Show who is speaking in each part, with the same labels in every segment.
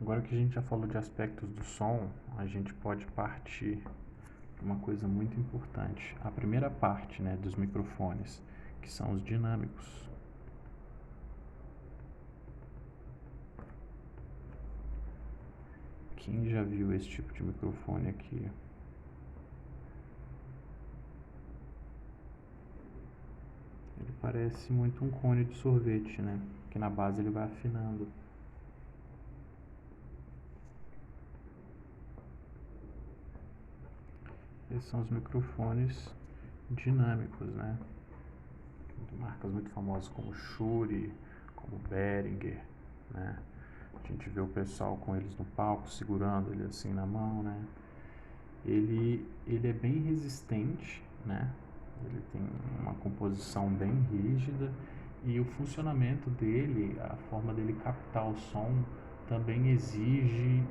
Speaker 1: Agora que a gente já falou de aspectos do som, a gente pode partir para uma coisa muito importante. A primeira parte, né, dos microfones, que são os dinâmicos. Quem já viu esse tipo de microfone aqui? Ele parece muito um cone de sorvete, né? Que na base ele vai afinando. Esses são os microfones dinâmicos, né? Marcas muito famosas como Shure, como Behringer, né? A gente vê o pessoal com eles no palco, segurando ele assim na mão, né? Ele é bem resistente, né? Ele tem uma composição bem rígida e o funcionamento dele, a forma dele captar o som também exige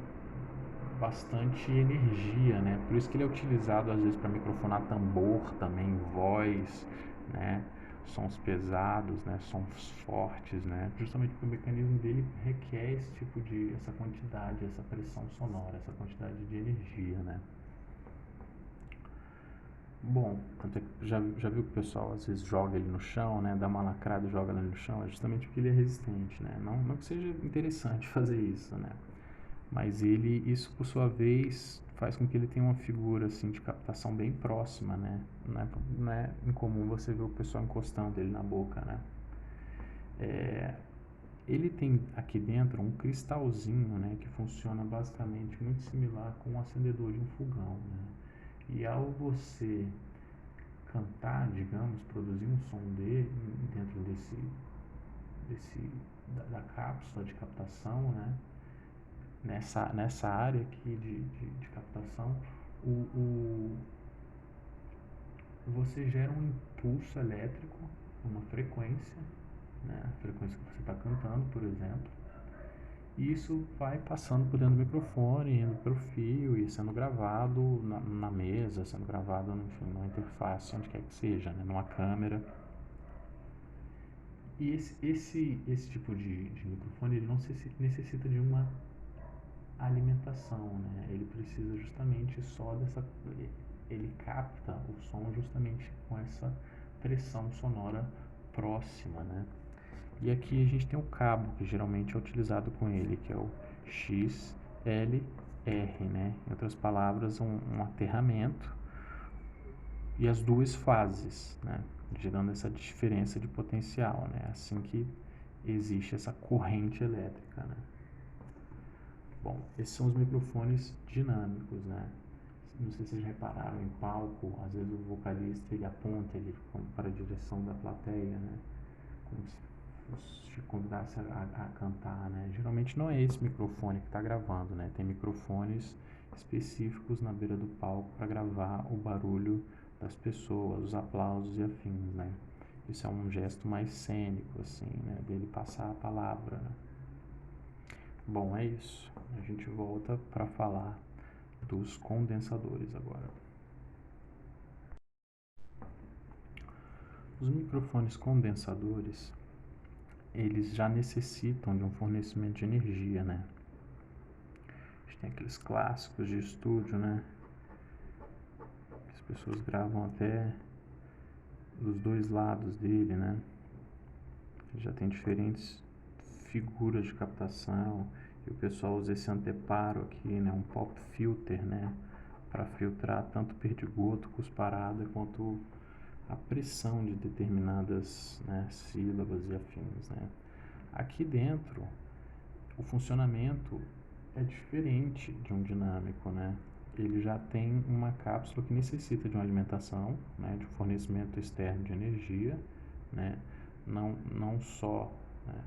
Speaker 1: bastante energia, né? Por isso que ele é utilizado às vezes para microfonar tambor também, voz, né? Sons pesados, né? Sons fortes, né? Justamente porque o mecanismo dele requer esse tipo de, essa quantidade, essa pressão sonora, essa quantidade de energia, né? Bom, tanto é que já viu que o pessoal às vezes joga ele no chão, né? Dá uma lacrada e joga ele no chão, é justamente porque ele é resistente, né? Não que seja interessante fazer isso, né? Mas isso por sua vez faz com que ele tenha uma figura assim de captação bem próxima, né? Não é incomum você ver o pessoal encostando ele na boca, né? Ele tem aqui dentro um cristalzinho, né, que funciona basicamente muito similar com o acendedor de um fogão, né? E ao você cantar, digamos, produzir um som dentro da cápsula de captação, né? Nessa área aqui de captação, o, você gera um impulso elétrico, uma frequência, né? A frequência que você está cantando, por exemplo, e isso vai passando por dentro do microfone, indo para o fio e sendo gravado na mesa, sendo gravado, enfim, numa interface, onde quer que seja, né? Numa câmera. E esse tipo de microfone ele não necessita de uma alimentação, né? Ele precisa justamente só dessa, ele capta o som justamente com essa pressão sonora próxima, né? E aqui a gente tem o cabo que geralmente é utilizado com ele, que é o XLR, né? Em outras palavras, um aterramento e as duas fases, né? Gerando essa diferença de potencial, né? Assim que existe essa corrente elétrica, né? Bom, esses são os microfones dinâmicos, né? Não sei se vocês repararam em palco, às vezes o vocalista ele aponta ele para a direção da plateia, né? Como se te convidasse a cantar, né? Geralmente não é esse microfone que está gravando, né? Tem microfones específicos na beira do palco para gravar o barulho das pessoas, os aplausos e afins, né? Isso é um gesto mais cênico, assim, né? Dele passar a palavra, né? Bom, é isso. A gente volta para falar dos condensadores agora. Os microfones condensadores, eles já necessitam de um fornecimento de energia, né? A gente tem aqueles clássicos de estúdio, né? As pessoas gravam até dos dois lados dele, né? Já tem diferentes figuras de captação e o pessoal usa esse anteparo aqui, né? Um pop filter, né? Para filtrar tanto perdigoto, cusparada quanto a pressão de determinadas, né, sílabas e afins, né? Aqui dentro, o funcionamento é diferente de um dinâmico, né? Ele já tem uma cápsula que necessita de uma alimentação, né, de um fornecimento externo de energia, né? Não só, né,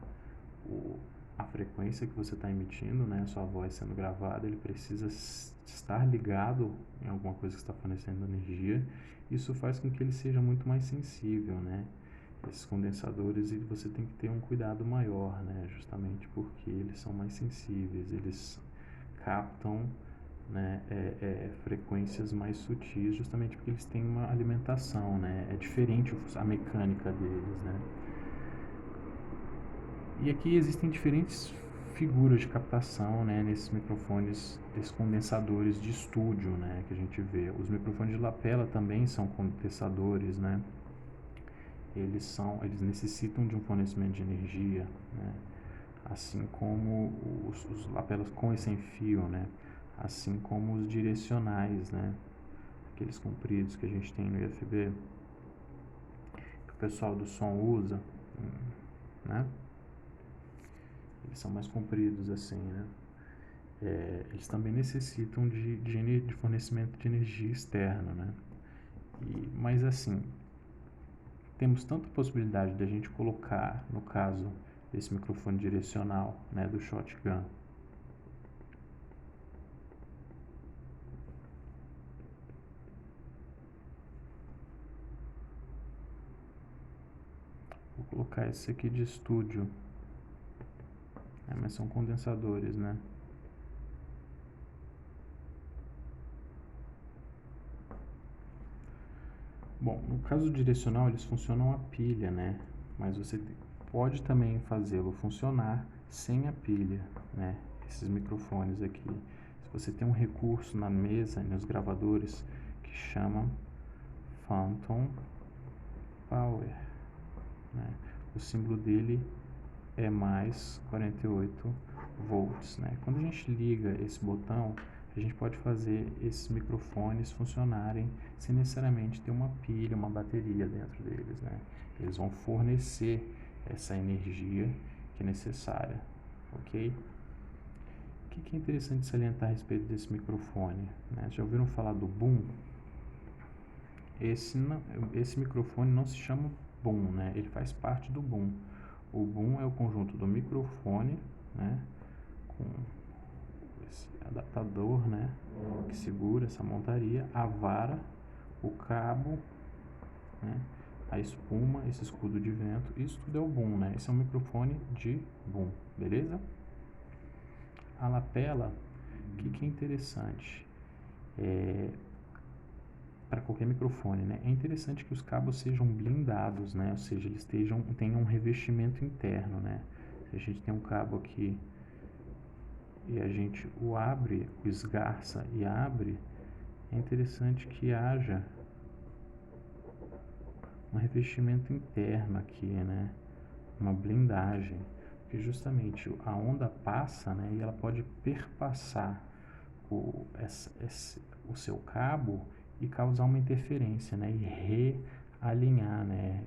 Speaker 1: a frequência que você está emitindo, né, a sua voz sendo gravada, ele precisa estar ligado em alguma coisa que está fornecendo energia. Isso faz com que ele seja muito mais sensível, né? Esses condensadores, e você tem que ter um cuidado maior, né? Justamente porque eles são mais sensíveis, eles captam, né, frequências mais sutis, justamente porque eles têm uma alimentação, né? É diferente a mecânica deles, né? E aqui existem diferentes figuras de captação, né, nesses microfones, esses condensadores de estúdio, né, que a gente vê. Os microfones de lapela também são condensadores, né. Eles necessitam de um fornecimento de energia, né, assim como os lapelas com e sem fio, né, assim como os direcionais, né, aqueles compridos que a gente tem no USB, que o pessoal do som usa, né, eles são mais compridos assim, né. Eles também necessitam de fornecimento de energia externa, né. Mas assim, temos tanta possibilidade de a gente colocar, no caso desse microfone direcional, né, do shotgun, vou colocar esse aqui de estúdio, mas são condensadores, né. Bom, no caso direcional eles funcionam a pilha, né, mas você pode também fazê-lo funcionar sem a pilha, né, esses microfones aqui. Se você tem um recurso na mesa, nos gravadores, que chama Phantom Power, né, o símbolo dele é mais 48 volts, né. Quando a gente liga esse botão, a gente pode fazer esses microfones funcionarem sem necessariamente ter uma pilha, uma bateria dentro deles, né. Eles vão fornecer essa energia que é necessária, ok? O que é interessante salientar a respeito desse microfone, né? Já ouviram falar do boom? Esse microfone não se chama boom, né? Ele faz parte do boom. O boom é o conjunto do microfone, né, com esse adaptador, né, que segura essa montaria, a vara, o cabo, né, a espuma, esse escudo de vento. Isso tudo é o boom, né? Esse é um microfone de boom, beleza? A lapela, o que é interessante? Para qualquer microfone, né? É interessante que os cabos sejam blindados, né? Ou seja, eles tenham um revestimento interno, né? Se a gente tem um cabo aqui e a gente o abre, o esgarça e abre, é interessante que haja um revestimento interno aqui, né? Uma blindagem, porque justamente a onda passa, né? E ela pode perpassar o seu cabo e causar uma interferência, né? E realinhar, né?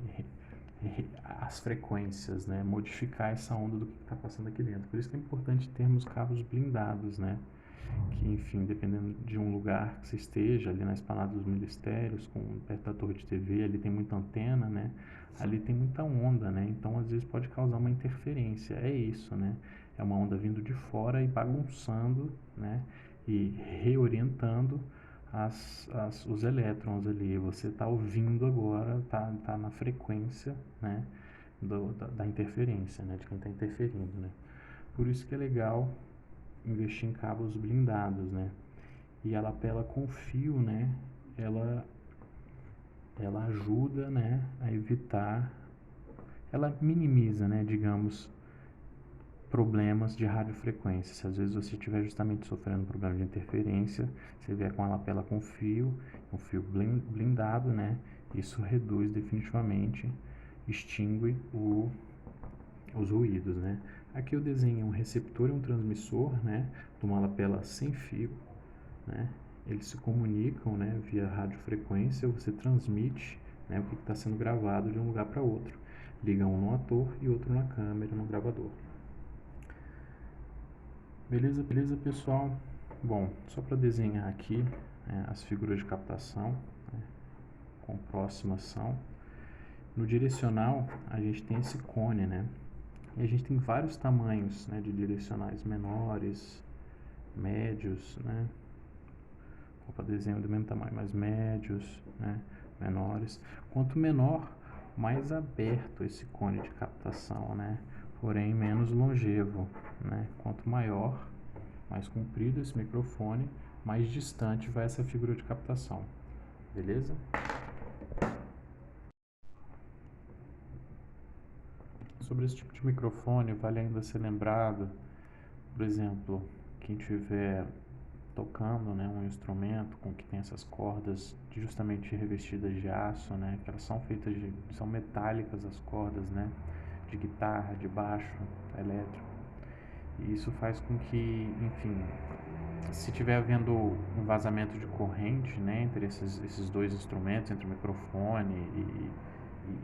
Speaker 1: As frequências, né? Modificar essa onda do que está passando aqui dentro. Por isso que é importante termos cabos blindados, né? Que, enfim, dependendo de um lugar que você esteja, ali na esplanada dos ministérios, perto da torre de TV, ali tem muita antena, né? Ali tem muita onda, né? Então, às vezes, pode causar uma interferência. É isso, né? É uma onda vindo de fora e bagunçando, né? E reorientando os elétrons ali. Você está ouvindo agora, tá na frequência, né? Da interferência, né? De quem está interferindo, né? Por isso que é legal investir em cabos blindados, né? E a lapela com fio, né? Ela ajuda, né, a evitar, ela minimiza, né, digamos, problemas de radiofrequência. Se às vezes você estiver justamente sofrendo problema de interferência, você vier com a lapela com fio, um fio blindado, né, isso reduz definitivamente, extingue os ruídos, né. Aqui eu desenho um receptor e um transmissor, né, de uma lapela sem fio, né. Eles se comunicam, né, via radiofrequência, você transmite, né, o que está sendo gravado de um lugar para outro. Liga um no ator e outro na câmera, no gravador. Beleza, pessoal? Bom, só para desenhar aqui, né, as figuras de captação, né, com aproximação. No direcional, a gente tem esse cone, né? E a gente tem vários tamanhos, né, de direcionais menores, médios, né? Para desenho do mesmo tamanho, mas médios, né, menores. Quanto menor, mais aberto esse cone de captação, né? Porém menos longevo, né? Quanto maior, mais comprido esse microfone, mais distante vai essa figura de captação. Beleza? Sobre esse tipo de microfone, vale ainda ser lembrado por exemplo, quem tiver tocando, né, um instrumento com que tem essas cordas justamente revestidas de aço, né, que elas são metálicas as cordas, né, de guitarra, de baixo, elétrico. E isso faz com que, enfim, se tiver havendo um vazamento de corrente, né, entre esses dois instrumentos, entre o microfone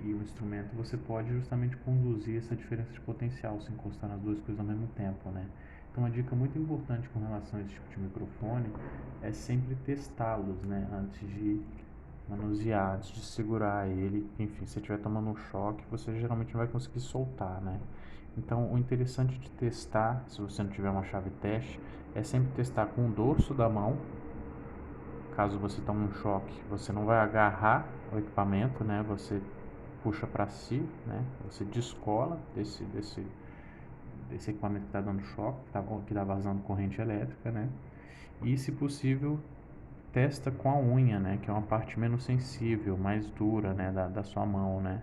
Speaker 1: e o instrumento, você pode justamente conduzir essa diferença de potencial, se encostar nas duas coisas ao mesmo tempo, né. Então, uma dica muito importante com relação a esse tipo de microfone é sempre testá-los, né, antes de manusear, antes de segurar ele. Enfim, se você estiver tomando um choque, você geralmente não vai conseguir soltar, né. Então, o interessante de testar, se você não tiver uma chave teste, é sempre testar com o dorso da mão. Caso você tome um choque, você não vai agarrar o equipamento, né? Você puxa para si, né? Você descola desse equipamento que está dando choque, que está vazando corrente elétrica, né? E, se possível, testa com a unha, né? Que é uma parte menos sensível, mais dura, né? Da sua mão, né?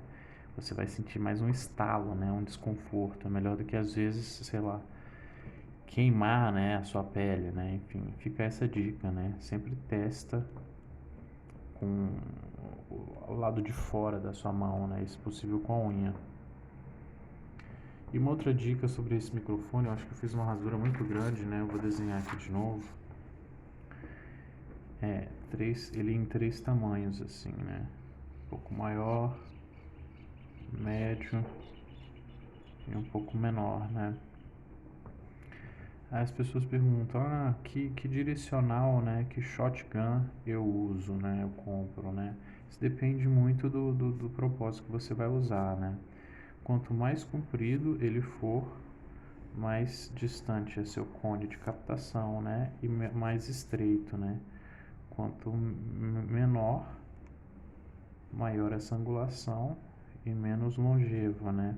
Speaker 1: Você vai sentir mais um estalo, né? Um desconforto. É melhor do que, às vezes, sei lá, queimar, né? A sua pele, né? Enfim, fica essa dica, né? Sempre testa com o lado de fora da sua mão, né? Se possível com a unha. E uma outra dica sobre esse microfone, eu acho que eu fiz uma rasura muito grande, né? Eu vou desenhar aqui de novo. Ele em 3 tamanhos, assim, né? Um pouco maior, médio e um pouco menor, né? Aí as pessoas perguntam, que direcional, né? Que shotgun eu uso, né? Eu compro, né? Isso depende muito do propósito que você vai usar, né? Quanto mais comprido ele for, mais distante é seu cone de captação, né? E mais estreito, né? Quanto menor, maior essa angulação e menos longeva, né?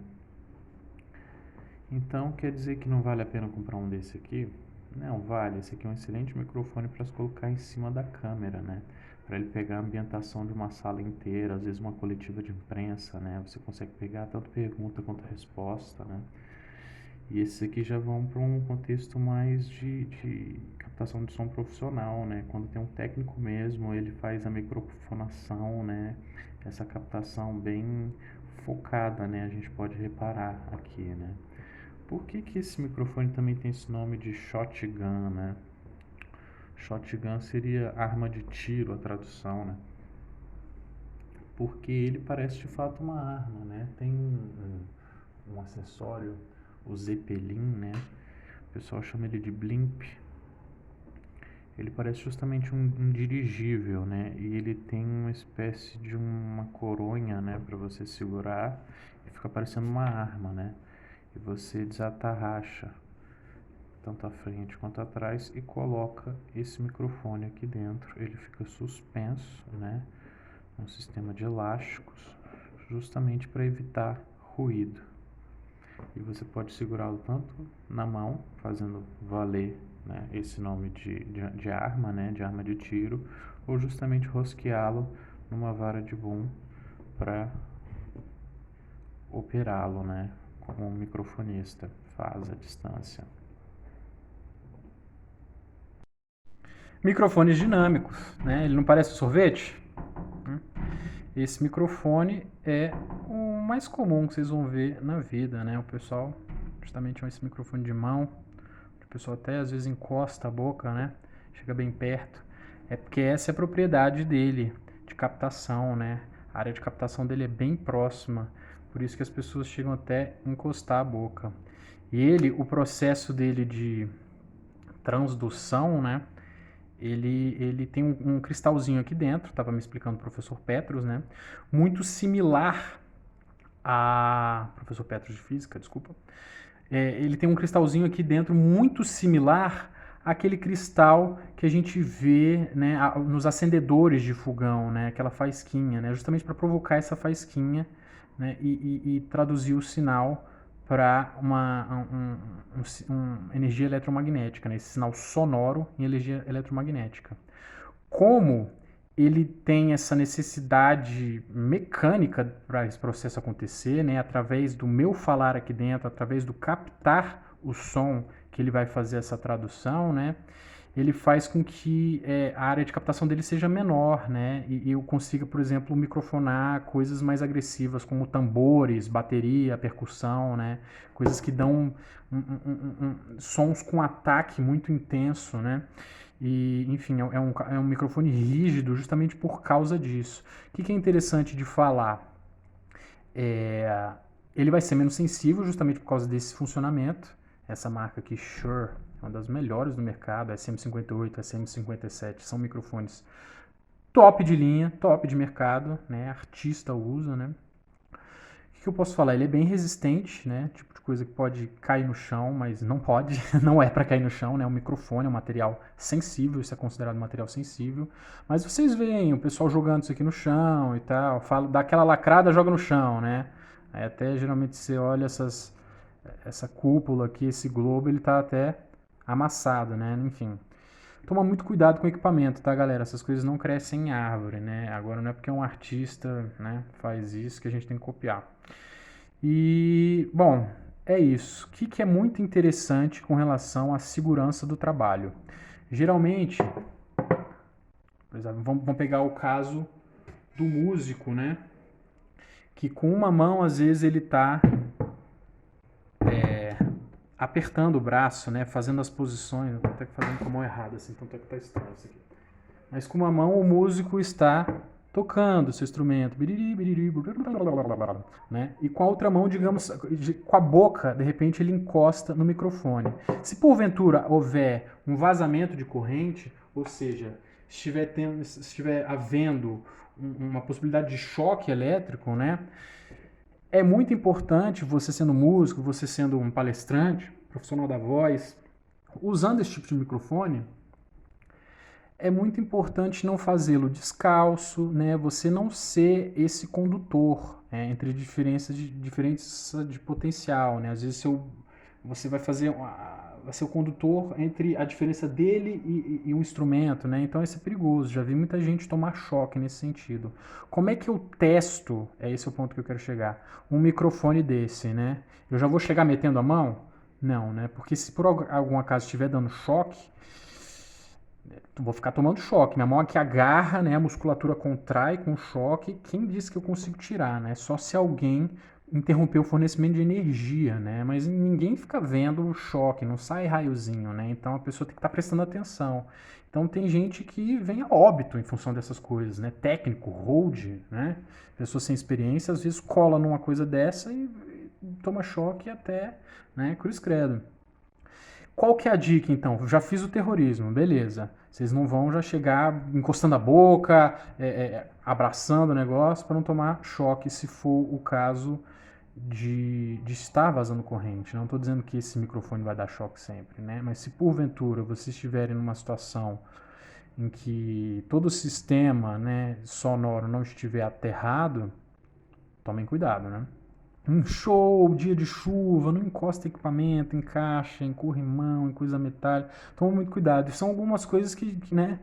Speaker 1: Então, quer dizer que não vale a pena comprar um desse aqui? Não, vale. Esse aqui é um excelente microfone para se colocar em cima da câmera, né? Para ele pegar a ambientação de uma sala inteira, às vezes uma coletiva de imprensa, né? Você consegue pegar tanto pergunta quanto resposta, né? E esses aqui já vão para um contexto mais de captação de som profissional, né? Quando tem um técnico mesmo, ele faz a microfonação, né? Essa captação bem focada, né? A gente pode reparar aqui, né? Por que esse microfone também tem esse nome de shotgun, né? Shotgun seria arma de tiro, a tradução, né? Porque ele parece de fato uma arma, né? Tem um acessório, o Zeppelin, né? O pessoal chama ele de blimp. Ele parece justamente um dirigível, né? E ele tem uma espécie de uma coronha, né? Para você segurar e fica parecendo uma arma, né? E você desatarracha tanto à frente quanto atrás e coloca esse microfone aqui dentro. Ele fica suspenso, né? Um sistema de elásticos, justamente para evitar ruído. E você pode segurá-lo tanto na mão, fazendo valer, né, esse nome de arma, né, de arma de tiro, ou justamente rosqueá-lo numa vara de boom para operá-lo, né, como um microfonista faz à distância.
Speaker 2: Microfones dinâmicos, né? Ele não parece um sorvete? Esse microfone é o mais comum que vocês vão ver na vida, né? O pessoal, justamente esse microfone de mão, o pessoal até às vezes encosta a boca, né? Chega bem perto. É porque essa é a propriedade dele, de captação, né? A área de captação dele é bem próxima, por isso que as pessoas chegam até encostar a boca. E ele, o processo dele de transdução, né? Ele tem um cristalzinho aqui dentro, estava me explicando o professor Petros, né? Muito similar a... Professor Petros de Física, desculpa. Ele tem um cristalzinho aqui dentro muito similar àquele cristal que a gente vê, né, nos acendedores de fogão, né? Aquela faísquinha, né? Justamente para provocar essa faísquinha, né? E traduzir o sinal para uma energia eletromagnética, né? Esse sinal sonoro em energia eletromagnética. Como ele tem essa necessidade mecânica para esse processo acontecer, né? Através do meu falar aqui dentro, através do captar o som que ele vai fazer essa tradução, né, ele faz com que a área de captação dele seja menor, né, e eu consiga, por exemplo, microfonar coisas mais agressivas, como tambores, bateria, percussão, né, coisas que dão sons com ataque muito intenso, né, e, enfim, é um microfone rígido justamente por causa disso. O que é interessante de falar? Ele vai ser menos sensível justamente por causa desse funcionamento. Essa marca aqui, Shure, é uma das melhores do mercado, a SM58, a SM57, são microfones top de linha, top de mercado, né? Artista usa, né? O que eu posso falar? Ele é bem resistente, né? Tipo de coisa que pode cair no chão, mas não pode, não é para cair no chão, né? O microfone é um material sensível, isso é considerado um material sensível. Mas vocês veem o pessoal jogando isso aqui no chão e tal, dá aquela lacrada, joga no chão, né? Aí até geralmente você olha essa cúpula aqui, esse globo, ele tá até amassado, né? Enfim. Toma muito cuidado com o equipamento, tá, galera? Essas coisas não crescem em árvore, né? Agora não é porque um artista, né, faz isso que a gente tem que copiar. E, bom, é isso. O que é muito interessante com relação à segurança do trabalho? Geralmente, por exemplo, vamos pegar o caso do músico, né? Que com uma mão, às vezes, ele tá apertando o braço, né? Fazendo as posições. Vou até fazendo com a mão errada, assim, então tá estranho isso aqui. Mas com uma mão o músico está tocando o seu instrumento, né? E com a outra mão, digamos, com a boca, de repente ele encosta no microfone. Se porventura houver um vazamento de corrente, ou seja, estiver havendo uma possibilidade de choque elétrico, né? É muito importante você sendo músico, você sendo um palestrante, profissional da voz, usando esse tipo de microfone, é muito importante não fazê-lo descalço, né? Você não ser esse condutor entre diferenças de potencial, né? Às vezes você vai ser o condutor entre a diferença dele e um instrumento, né? Então isso é perigoso. Já vi muita gente tomar choque nesse sentido. Como é que eu testo? Esse é o ponto que eu quero chegar. Um microfone desse, né? Eu já vou chegar metendo a mão? Não, né? Porque se por algum acaso estiver dando choque, vou ficar tomando choque. Minha mão aqui agarra, né? A musculatura contrai com choque. Quem disse que eu consigo tirar, né? Só se alguém interromper o fornecimento de energia, né? Mas ninguém fica vendo o choque, não sai raiozinho, né? Então a pessoa tem que estar prestando atenção. Então tem gente que vem a óbito em função dessas coisas, né? Técnico, hold, né? Pessoa sem experiência às vezes cola numa coisa dessa e toma choque até, né? Cruz credo. Qual que é a dica, então? Já fiz o terrorismo, beleza. Vocês não vão já chegar encostando a boca, abraçando o negócio para não tomar choque se for o caso de estar vazando corrente. Não estou dizendo que esse microfone vai dar choque sempre, né? Mas se porventura vocês estiverem numa situação em que todo o sistema, né, sonoro não estiver aterrado, tomem cuidado, né? Um show, dia de chuva, não encosta equipamento, encaixa, em corrimão, em coisa metálica. Toma muito cuidado. São algumas coisas né,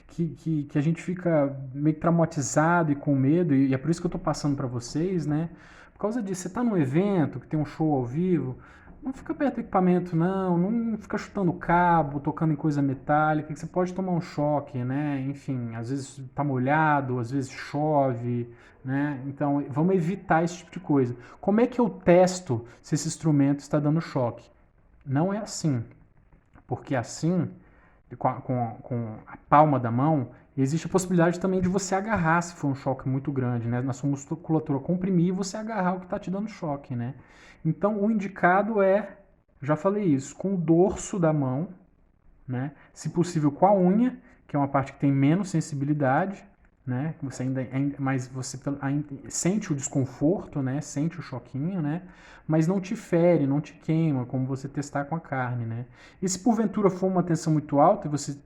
Speaker 2: que a gente fica meio traumatizado e com medo, e é por isso que eu estou passando para vocês, né? Por causa disso, você está num evento que tem um show ao vivo, não fica perto do equipamento, não fica chutando cabo, tocando em coisa metálica, que você pode tomar um choque, né? Enfim, às vezes está molhado, às vezes chove, né? Então, vamos evitar esse tipo de coisa. Como é que eu testo se esse instrumento está dando choque? Não é assim, porque assim, com a palma da mão, existe a possibilidade também de você agarrar, se for um choque muito grande, né? Na sua musculatura comprimir e você agarrar o que está te dando choque, né? Então, o indicado já falei isso, com o dorso da mão, né? Se possível com a unha, que é uma parte que tem menos sensibilidade, né? Você mas você sente o desconforto, né? Sente o choquinho, né? Mas não te fere, não te queima, como você testar com a carne, né? E se porventura for uma tensão muito alta e você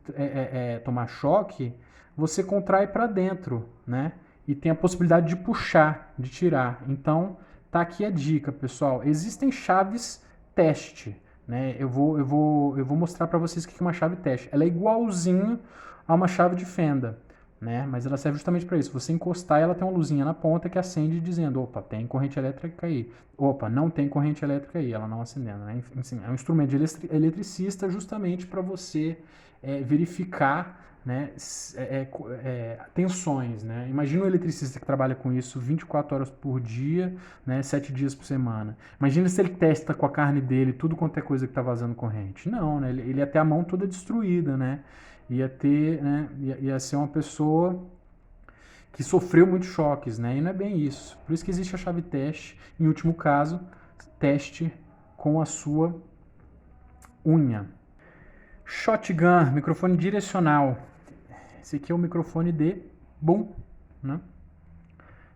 Speaker 2: tomar choque, você contrai para dentro, né? E tem a possibilidade de puxar, de tirar. Então, tá aqui a dica, pessoal. Existem chaves teste, né? Eu vou mostrar para vocês o que é uma chave teste. Ela é igualzinho a uma chave de fenda. né? Mas ela serve justamente para isso. Você encostar, ela tem uma luzinha na ponta que acende dizendo, opa, tem corrente elétrica aí. Opa, não tem corrente elétrica aí, ela não acendendo, né? Enfim, é um instrumento de eletricista justamente para você verificar, né, tensões, né? Imagina um eletricista que trabalha com isso 24 horas por dia, né, 7 dias por semana. Imagina se ele testa com a carne dele tudo quanto é coisa que está vazando corrente. Não, né? Ele ia ter a mão toda destruída, né? Ia ter, né, ia ser uma pessoa que sofreu muitos choques, né? E não é bem isso. Por isso que existe a chave teste. Em último caso, teste com a sua unha. Shotgun, microfone direcional. Esse aqui é o microfone de boom, né?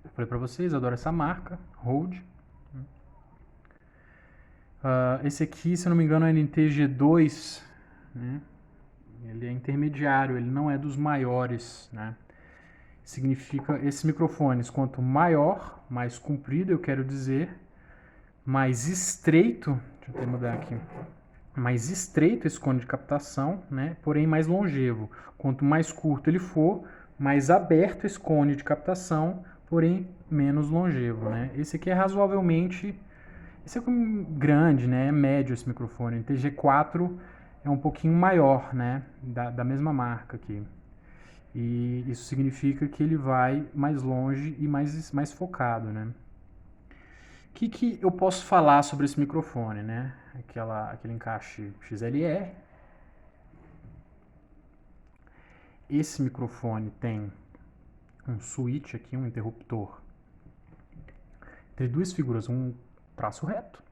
Speaker 2: Eu falei para vocês, adoro essa marca, Rode. Esse aqui, se eu não me engano, é NT-G2, né? Ele é intermediário, ele não é dos maiores, né? Significa esses microfones, quanto maior, mais comprido, eu quero dizer, mais estreito, deixa eu até mudar aqui, mais estreito esse cone de captação, né? Porém mais longevo. Quanto mais curto ele for, mais aberto esse cone de captação, porém menos longevo, né? Esse aqui é razoavelmente, esse é grande, né? É médio esse microfone. O TG4 é um pouquinho maior, né? Da mesma marca aqui. E isso significa que ele vai mais longe e mais focado, né? O que eu posso falar sobre esse microfone, né? Aquele encaixe XLR. Esse microfone tem um switch aqui, um interruptor, entre duas figuras, um traço reto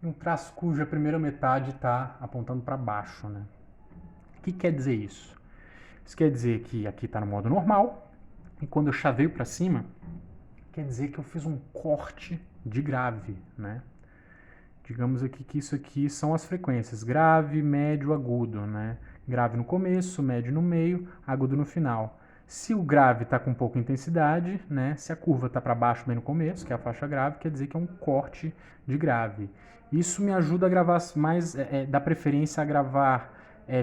Speaker 2: e um traço cuja primeira metade está apontando para baixo, né? O que quer dizer isso? Isso quer dizer que aqui está no modo normal e quando eu chaveio para cima, quer dizer que eu fiz um corte de grave, né? Digamos aqui que isso aqui são as frequências, grave, médio, agudo, né? Grave no começo, médio no meio, agudo no final. Se o grave está com pouca intensidade, né? Se a curva está para baixo bem no começo, que é a faixa grave, quer dizer que é um corte de grave. Isso me ajuda a gravar mais, dá preferência a gravar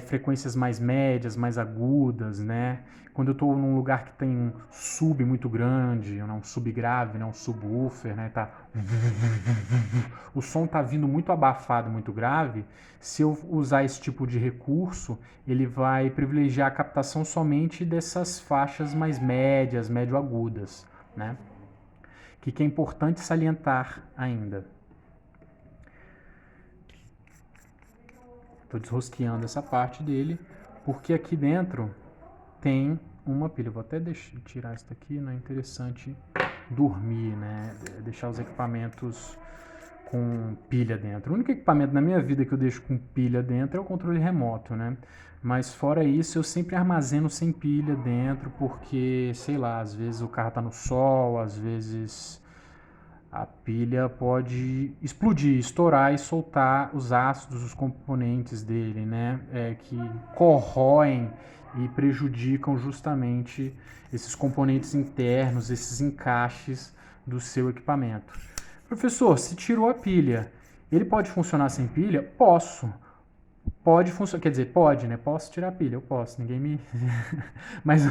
Speaker 2: frequências mais médias, mais agudas, né? Quando eu estou num lugar que tem um sub muito grande, um subgrave, né? Um subwoofer, né? Tá... O som está vindo muito abafado, muito grave. Se eu usar esse tipo de recurso, ele vai privilegiar a captação somente dessas faixas mais médias, médio-agudas, né? Que é importante salientar ainda. Estou desrosqueando essa parte dele, porque aqui dentro tem uma pilha. Vou até tirar isso daqui, não é interessante dormir, né? Deixar os equipamentos com pilha dentro. O único equipamento na minha vida que eu deixo com pilha dentro é o controle remoto, né? Mas fora isso, eu sempre armazeno sem pilha dentro, porque, sei lá, às vezes o carro tá no sol, às vezes a pilha pode explodir, estourar e soltar os ácidos, os componentes dele, né? Que corroem e prejudicam justamente esses componentes internos, esses encaixes do seu equipamento. Professor, se tirou a pilha, ele pode funcionar sem pilha? Posso. Pode funcionar, quer dizer, pode, né? Posso tirar a pilha, eu posso, ninguém me... Mas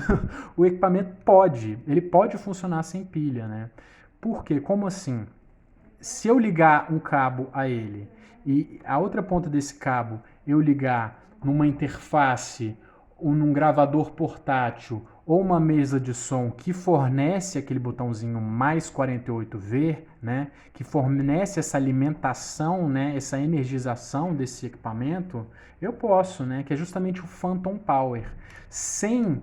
Speaker 2: o equipamento ele pode funcionar sem pilha, né? Por quê? Como assim? Se eu ligar um cabo a ele e a outra ponta desse cabo eu ligar numa interface ou num gravador portátil ou uma mesa de som que fornece aquele botãozinho mais 48V, né, que fornece essa alimentação, né, essa energização desse equipamento, eu posso, né, que é justamente o Phantom Power. Sem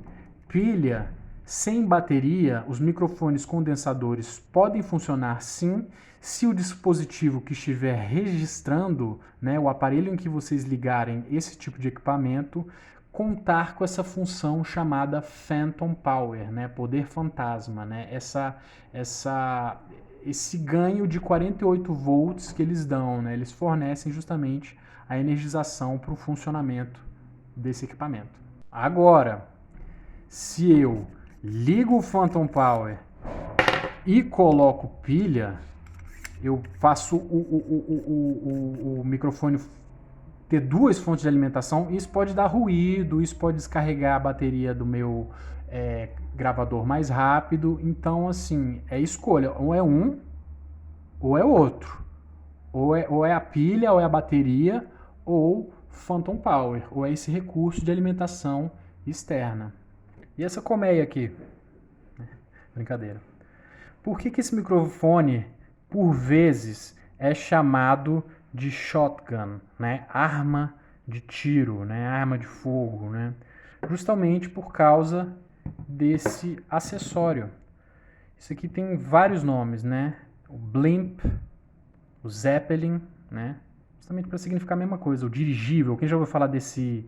Speaker 2: pilha, sem bateria, os microfones condensadores podem funcionar sim, se o dispositivo que estiver registrando, né, o aparelho em que vocês ligarem esse tipo de equipamento, contar com essa função chamada Phantom Power, né, poder fantasma, né, esse ganho de 48 volts que eles dão, né, eles fornecem justamente a energização para o funcionamento desse equipamento. Agora, se eu ligo o Phantom Power e coloco pilha, eu faço o microfone ter duas fontes de alimentação, isso pode dar ruído, isso pode descarregar a bateria do meu gravador mais rápido. Então, assim, é escolha. Ou é um, ou é outro. Ou é a pilha, ou é a bateria, ou Phantom Power, ou é esse recurso de alimentação externa. E essa colmeia aqui? Brincadeira. Por que esse microfone, por vezes, é chamado de shotgun, né? Arma de tiro, né? Arma de fogo, né? Justamente por causa desse acessório. Isso aqui tem vários nomes, né? O blimp, o zeppelin, né? Justamente para significar a mesma coisa. O dirigível. Quem já ouviu falar desse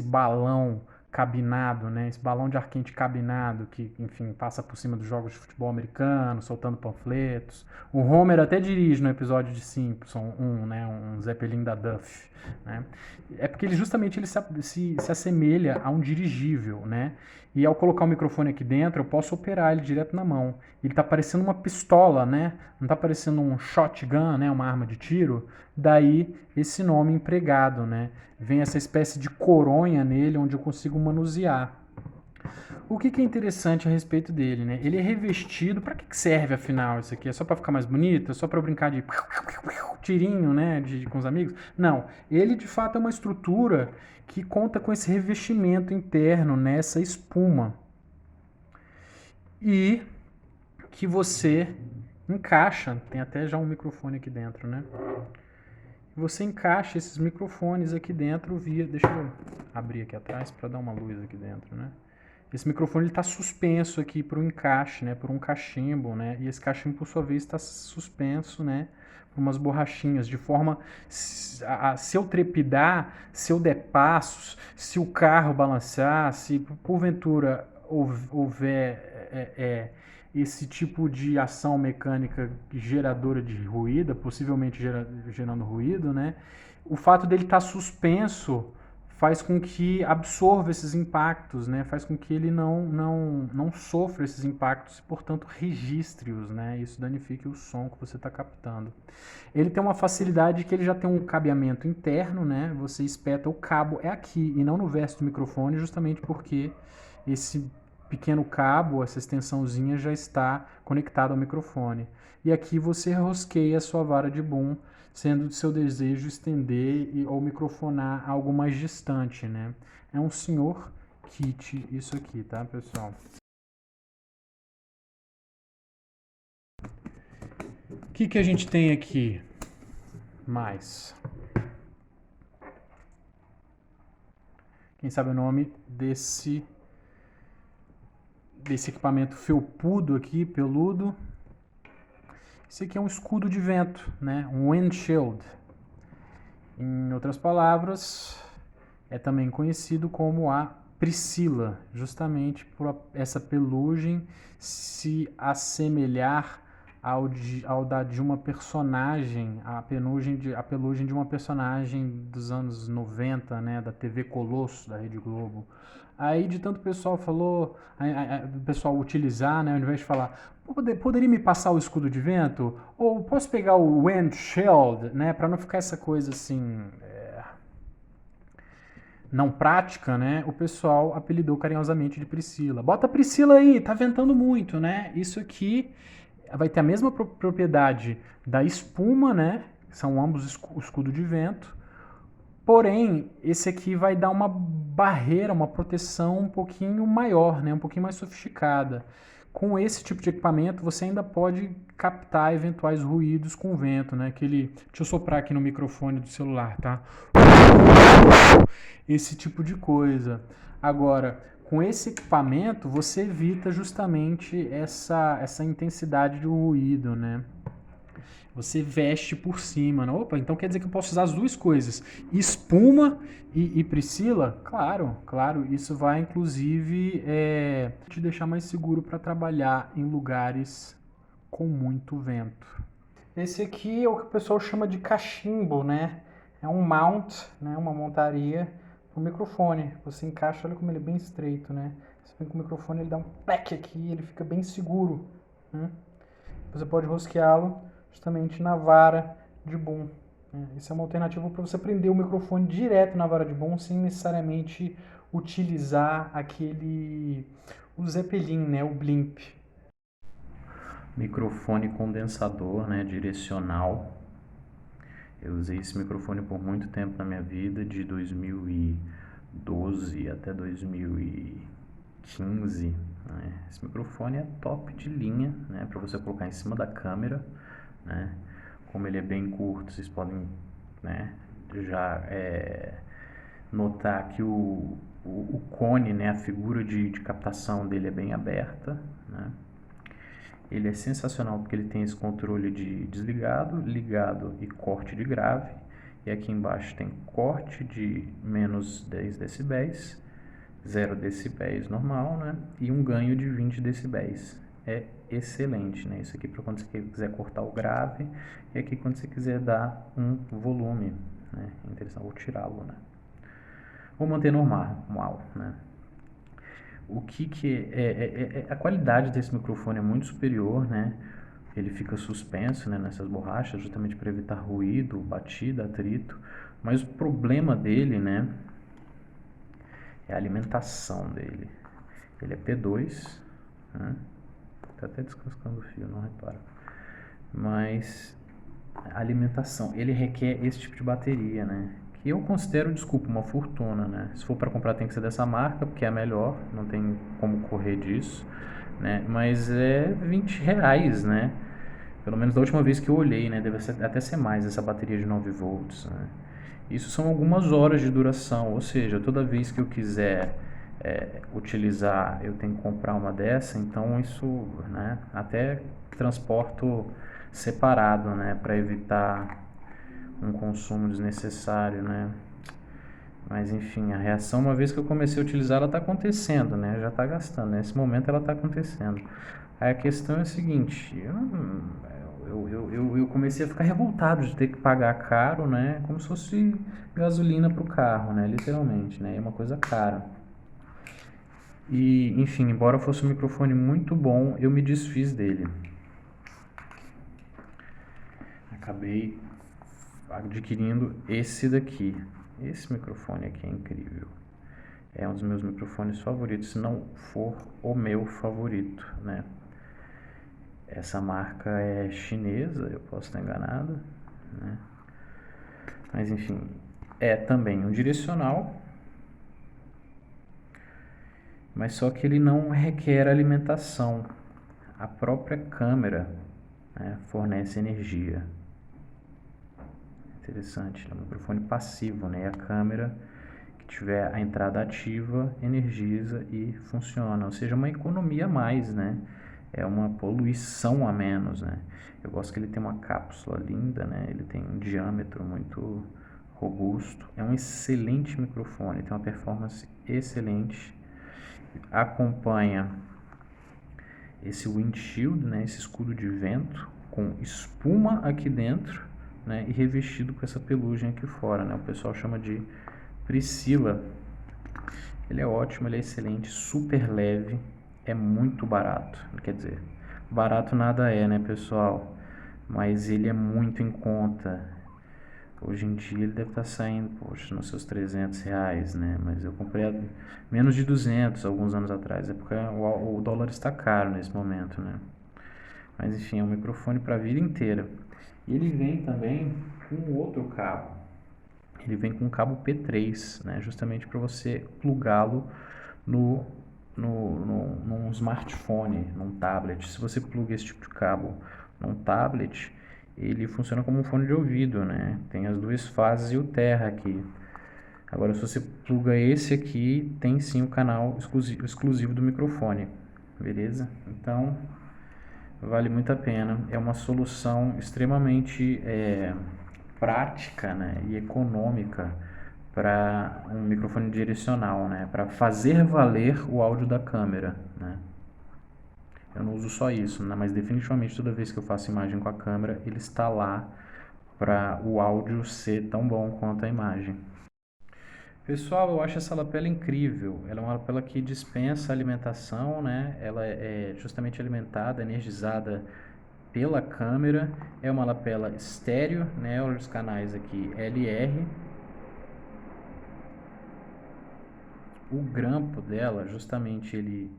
Speaker 2: balão cabinado, né? Esse balão de ar quente cabinado que, enfim, passa por cima dos jogos de futebol americano, soltando panfletos. O Homer até dirige no episódio de Simpson né? Um Zeppelin da Duff, né? É porque ele justamente se assemelha a um dirigível, né? E ao colocar o microfone aqui dentro, eu posso operar ele direto na mão. Ele está parecendo uma pistola, né? Não está parecendo um shotgun, né? Uma arma de tiro. Daí esse nome empregado, né? Vem essa espécie de coronha nele onde eu consigo manusear. O que é interessante a respeito dele, né? Ele é revestido. Para que serve afinal isso aqui? É só para ficar mais bonito? É só para brincar de tirinho, né? Com os amigos? Não. Ele de fato é uma estrutura que conta com esse revestimento interno nessa espuma e que você encaixa. Tem até já um microfone aqui dentro, né? Você encaixa esses microfones aqui dentro via... Deixa eu abrir aqui atrás para dar uma luz aqui dentro, né? Esse microfone está suspenso aqui por um encaixe, né? Por um cachimbo, né? E esse cachimbo, por sua vez, está suspenso, né? Por umas borrachinhas, de forma... Se eu trepidar, se eu der passos, se o carro balançar, se porventura houver... esse tipo de ação mecânica geradora de ruído, possivelmente gerando ruído, né? O fato dele estar suspenso faz com que absorva esses impactos, né? Faz com que ele não sofra esses impactos e, portanto, registre-os, né? Isso danifique o som que você está captando. Ele tem uma facilidade que ele já tem um cabeamento interno, né? Você espeta o cabo, é aqui e não no verso do microfone, justamente porque esse pequeno cabo, essa extensãozinha já está conectada ao microfone. E aqui você rosqueia a sua vara de boom, sendo de seu desejo estender ou microfonar algo mais distante, né? É um senhor kit isso aqui, tá, pessoal? O que a gente tem aqui mais? Quem sabe o nome desse equipamento felpudo aqui, peludo? Esse aqui é um escudo de vento, né? Um windshield. Em outras palavras, é também conhecido como a Priscila, justamente por essa pelugem se assemelhar ao da de uma personagem, a pelugem de uma personagem dos anos 90, né, da TV Colosso, da Rede Globo. Aí de tanto o pessoal falou, o pessoal utilizar, né, ao invés de falar, poderia me passar o escudo de vento? Ou posso pegar o windshield, né, para não ficar essa coisa assim não prática, né? O pessoal apelidou carinhosamente de Priscila. Bota a Priscila aí, tá ventando muito, né? Isso aqui vai ter a mesma propriedade da espuma, né? São ambos escudo de vento. Porém, esse aqui vai dar uma barreira, uma proteção um pouquinho maior, né? Um pouquinho mais sofisticada. Com esse tipo de equipamento, você ainda pode captar eventuais ruídos com vento, né? Deixa eu soprar aqui no microfone do celular, tá? Esse tipo de coisa. Agora, com esse equipamento, você evita justamente essa intensidade de ruído, né? Você veste por cima, né? Opa, então quer dizer que eu posso usar as duas coisas, espuma e Priscila? Claro, isso vai inclusive te deixar mais seguro para trabalhar em lugares com muito vento. Esse aqui é o que o pessoal chama de cachimbo, né? É um mount, né? Uma montaria para o microfone. Você encaixa, olha como ele é bem estreito, né? Você vem com o microfone, ele dá um plec aqui, ele fica bem seguro, né? Você pode rosqueá-lo justamente na vara de boom. Isso é uma alternativa para você prender o microfone direto na vara de bom sem necessariamente utilizar o Zeppelin, né, o blimp.
Speaker 1: Microfone condensador, né, direcional. Eu usei esse microfone por muito tempo na minha vida, de 2012 até 2015. Né? Esse microfone é top de linha, né, para você colocar em cima da câmera, né? Como ele é bem curto, vocês podem, né, já notar que o cone, né, a figura de captação dele é bem aberta, né? Ele é sensacional porque ele tem esse controle de desligado, ligado e corte de grave. E aqui embaixo tem corte de menos 10 decibéis, 0 decibéis normal, né? E um ganho de 20 decibéis. É excelente, né? Isso aqui para quando você quiser cortar o grave e aqui quando você quiser dar um volume, né? Interessante, ou tirá-lo, né? Ou manter normal, né? O que a qualidade desse microfone é muito superior, né? Ele fica suspenso, né, nessas borrachas justamente para evitar ruído, batida, atrito. Mas o problema dele, né, é a alimentação dele. Ele é P2, né? Tá até descascando o fio, não repara. Mas a alimentação, ele requer esse tipo de bateria, né? Que eu considero, desculpa, uma fortuna, né? Se for para comprar tem que ser dessa marca, porque é a melhor, não tem como correr disso, né? Mas é R$ 20, né? Pelo menos da última vez que eu olhei, né? Deve até ser mais essa bateria de 9 volts, né? Isso são algumas horas de duração, ou seja, toda vez que eu quiser utilizar, eu tenho que comprar uma dessa, então isso, né? Até transporto separado, né? Para evitar um consumo desnecessário, né? Mas enfim, a reação, uma vez que eu comecei a utilizar, ela está acontecendo, né? Já está gastando. Nesse momento ela está acontecendo. Aí a questão é a seguinte, eu comecei a ficar revoltado de ter que pagar caro, né? Como se fosse gasolina para o carro, né? Literalmente, né? É uma coisa cara. E, enfim, embora fosse um microfone muito bom, eu me desfiz dele. Acabei adquirindo esse daqui. Esse microfone aqui é incrível. É um dos meus microfones favoritos, se não for o meu favorito, né? Essa marca é chinesa, eu posso estar enganado, né? Mas enfim, é também um direcional, mas só que ele não requer alimentação. A própria câmera, né, fornece energia. Interessante, é um microfone passivo, né? E a câmera que tiver a entrada ativa energiza e funciona, ou seja, uma economia a mais, né? É uma poluição a menos, né? Eu gosto que ele tem uma cápsula linda, né? Ele tem um diâmetro muito robusto. É um excelente microfone, tem uma performance excelente. Acompanha esse windshield, né? Esse escudo de vento com espuma aqui dentro, né? E revestido com essa pelugem aqui fora, né? O pessoal chama de Priscilla. Ele é ótimo, ele é excelente, super leve, é muito barato. Quer dizer, barato nada é, né, pessoal? Mas ele é muito em conta. Hoje em dia ele deve estar saindo, poxa, nos seus R$ 300, né? Mas eu comprei a menos de 200 alguns anos atrás. É porque o dólar está caro nesse momento, né? Mas enfim, é um microfone para a vida inteira. E ele vem também com outro cabo. Ele vem com um cabo P3, né? Justamente para você plugá-lo num smartphone, num tablet. Se você pluga esse tipo de cabo num tablet, ele funciona como um fone de ouvido, né? Tem as duas fases e o terra aqui. Agora, se você pluga esse aqui, tem sim o canal exclusivo do microfone, beleza? Então, vale muito a pena. É uma solução extremamente prática, né, e econômica para um microfone direcional, né, para fazer valer o áudio da câmera, né. Eu não uso só isso, né, mas definitivamente toda vez que eu faço imagem com a câmera, ele está lá para o áudio ser tão bom quanto a imagem. Pessoal, eu acho essa lapela incrível. Ela é uma lapela que dispensa alimentação, né? Ela é justamente alimentada, energizada
Speaker 2: pela câmera, é uma lapela estéreo, né? Olha os canais aqui, LR. O grampo dela, justamente ele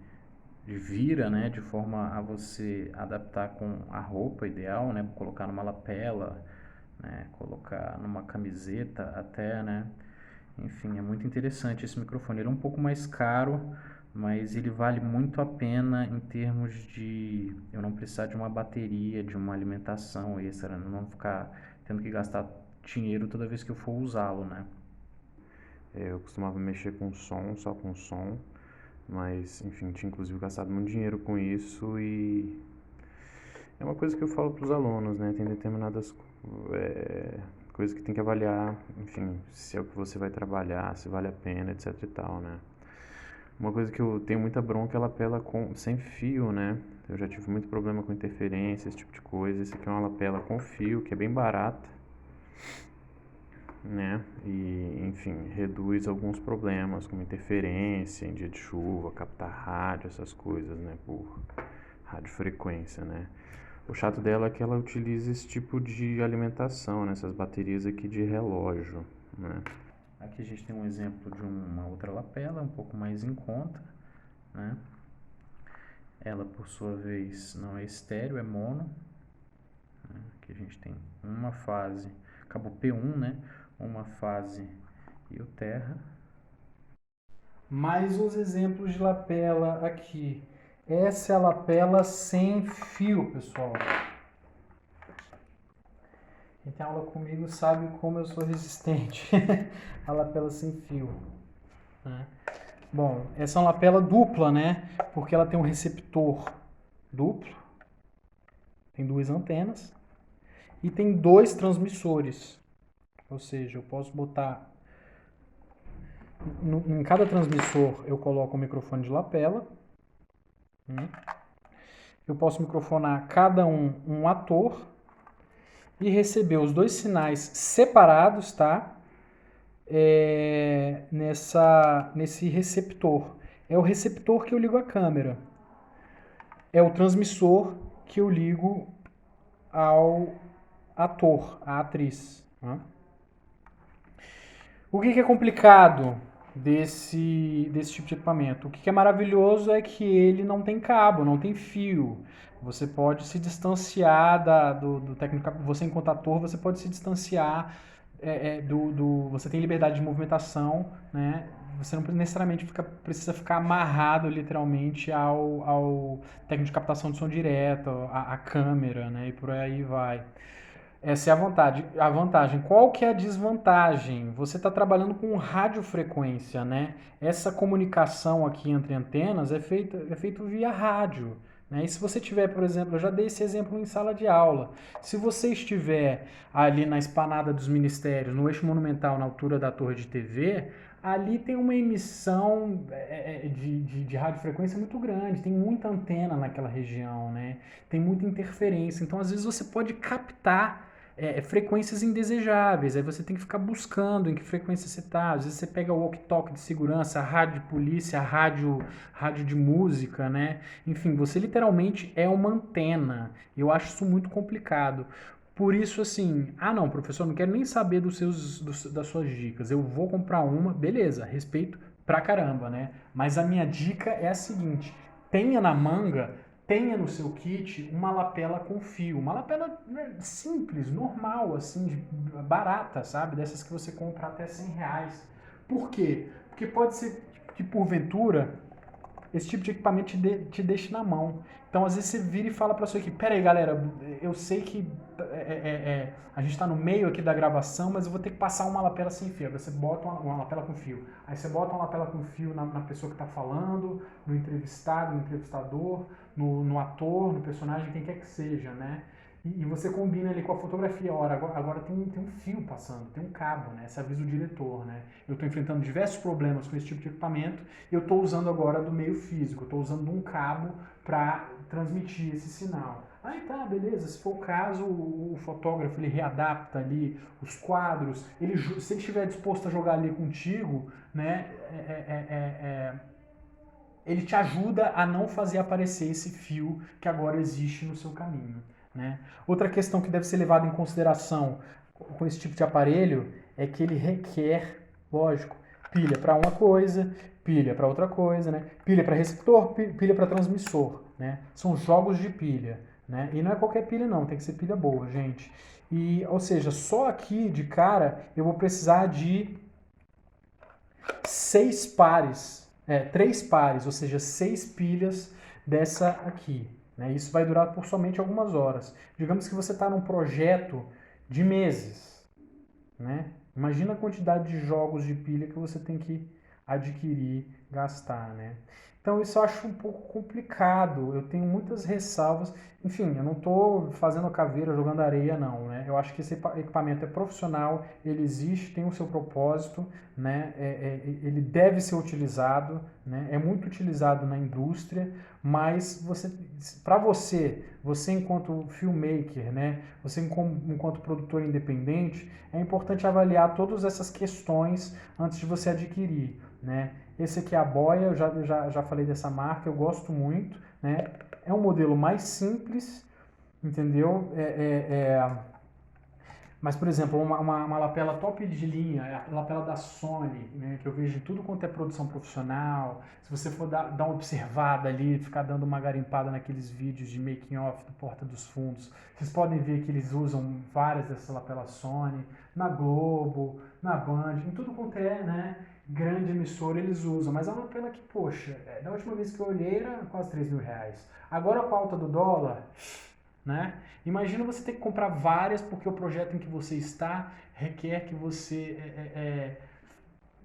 Speaker 2: vira, né, de forma a você adaptar com a roupa ideal, né, colocar numa lapela, né, colocar numa camiseta até, né, enfim, é muito interessante esse microfone. Ele é um pouco mais caro, mas ele vale muito a pena em termos de eu não precisar de uma bateria, de uma alimentação extra, não ficar tendo que gastar dinheiro toda vez que eu for usá-lo, né.
Speaker 1: Eu costumava mexer com som, só com som, mas enfim, tinha inclusive gastado muito dinheiro com isso e é uma coisa que eu falo para os alunos, né? Tem determinadas coisas que tem que avaliar, enfim, se é o que você vai trabalhar, se vale a pena, etc e tal, né? Uma coisa que eu tenho muita bronca é lapela sem fio, né? Eu já tive muito problema com interferência, esse tipo de coisa. Esse aqui é uma lapela com fio, que é bem barata, né? E, enfim, reduz alguns problemas, como interferência em dia de chuva, captar rádio, essas coisas, né? Por radiofrequência, né? O chato dela é que ela utiliza esse tipo de alimentação, né? Essas baterias aqui de relógio, né?
Speaker 2: Aqui a gente tem um exemplo de uma outra lapela, um pouco mais em conta, né? Ela, por sua vez, não é estéreo, é mono. Né? Aqui a gente tem uma fase, cabo P1, né? Uma fase e o terra. Mais uns exemplos de lapela aqui. Essa é a lapela sem fio, pessoal. Quem tem aula comigo sabe como eu sou resistente à lapela sem fio. Né? Bom, essa é uma lapela dupla, né? Porque ela tem um receptor duplo, tem duas antenas e tem dois transmissores. Ou seja, eu posso botar em cada transmissor eu coloco um microfone de lapela. Eu posso microfonar cada um ator e receber os dois sinais separados, tá? Nesse receptor. É o receptor que eu ligo à câmera. É o transmissor que eu ligo ao ator, à atriz. Né? O que é complicado desse tipo de equipamento? O que é maravilhoso é que ele não tem cabo, não tem fio. Você pode se distanciar do técnico. Você, enquanto ator, você pode se distanciar você tem liberdade de movimentação, né? Você não necessariamente precisa ficar amarrado literalmente ao técnico de captação de som direto, à câmera, né? E por aí vai. Essa é a vantagem. Qual que é a desvantagem? Você está trabalhando com radiofrequência, né? Essa comunicação aqui entre antenas é feito via rádio. Né? E se você tiver, por exemplo, eu já dei esse exemplo em sala de aula. Se você estiver ali na esplanada dos ministérios, no eixo monumental, na altura da torre de TV, ali tem uma emissão de radiofrequência muito grande, tem muita antena naquela região, né? Tem muita interferência. Então, às vezes, você pode captar frequências indesejáveis. Aí você tem que ficar buscando em que frequência você está. Às vezes você pega o walkie-talkie de segurança, a rádio de polícia, a rádio de música, né? Enfim, você literalmente é uma antena. Eu acho isso muito complicado. Por isso, assim, não, professor, não quero nem saber das suas dicas. Eu vou comprar uma, beleza, respeito pra caramba, né? Mas a minha dica é a seguinte: tenha na manga, tenha no seu kit uma lapela com fio. Uma lapela simples, normal, assim, barata, sabe? Dessas que você compra até R$100. Por quê? Porque pode ser que, porventura, esse tipo de equipamento te deixe na mão. Então, às vezes, você vira e fala para sua equipe: pera aí, galera, eu sei que a gente está no meio aqui da gravação, mas eu vou ter que passar uma lapela sem fio. Aí você bota uma lapela com fio. Aí você bota uma lapela com fio na pessoa que está falando, no entrevistado, no entrevistador, no ator, no personagem, quem quer que seja, né? E você combina ali com a fotografia. Ora, agora tem um fio passando, tem um cabo, né? Você avisa o diretor, né? Eu estou enfrentando diversos problemas com esse tipo de equipamento e eu estou usando agora do meio físico. Estou usando um cabo para transmitir esse sinal. Aí tá, beleza. Se for o caso, o fotógrafo ele readapta ali os quadros. Se ele estiver disposto a jogar ali contigo, né? Ele te ajuda a não fazer aparecer esse fio que agora existe no seu caminho. né? Outra questão que deve ser levada em consideração com esse tipo de aparelho é que ele requer, lógico, pilha para uma coisa, pilha para outra coisa, né? Pilha para receptor, pilha para transmissor, né? São jogos de pilha, né? E não é qualquer pilha não, tem que ser pilha boa, gente. E, ou seja, só aqui de cara eu vou precisar de 3 pares, ou seja, 6 pilhas dessa aqui. Né? Isso vai durar por somente algumas horas. Digamos que você está num projeto de meses. Né? Imagina a quantidade de jogos de pilha que você tem que adquirir, gastar. Né? Então isso eu acho um pouco complicado. Eu tenho muitas ressalvas. Enfim, eu não estou fazendo caveira, jogando areia, não. Né? Eu acho que esse equipamento é profissional, ele existe, tem o seu propósito, né? Ele deve ser utilizado, né? É muito utilizado na indústria, mas para você enquanto filmmaker, né? Você enquanto produtor independente, é importante avaliar todas essas questões antes de você adquirir, né? Esse aqui é a Boya, eu já falei dessa marca, eu gosto muito, né? É um modelo mais simples, entendeu? Mas, por exemplo, uma lapela top de linha, a lapela da Sony, né, que eu vejo em tudo quanto é produção profissional. Se você for dar uma observada ali, ficar dando uma garimpada naqueles vídeos de making off do Porta dos Fundos, vocês podem ver que eles usam várias dessas lapelas Sony, na Globo, na Band, em tudo quanto é, né, grande emissora eles usam. Mas é uma lapela que, poxa, da última vez que eu olhei era quase 3 mil reais. Agora com a alta do dólar, né? Imagina você ter que comprar várias porque o projeto em que você está requer que você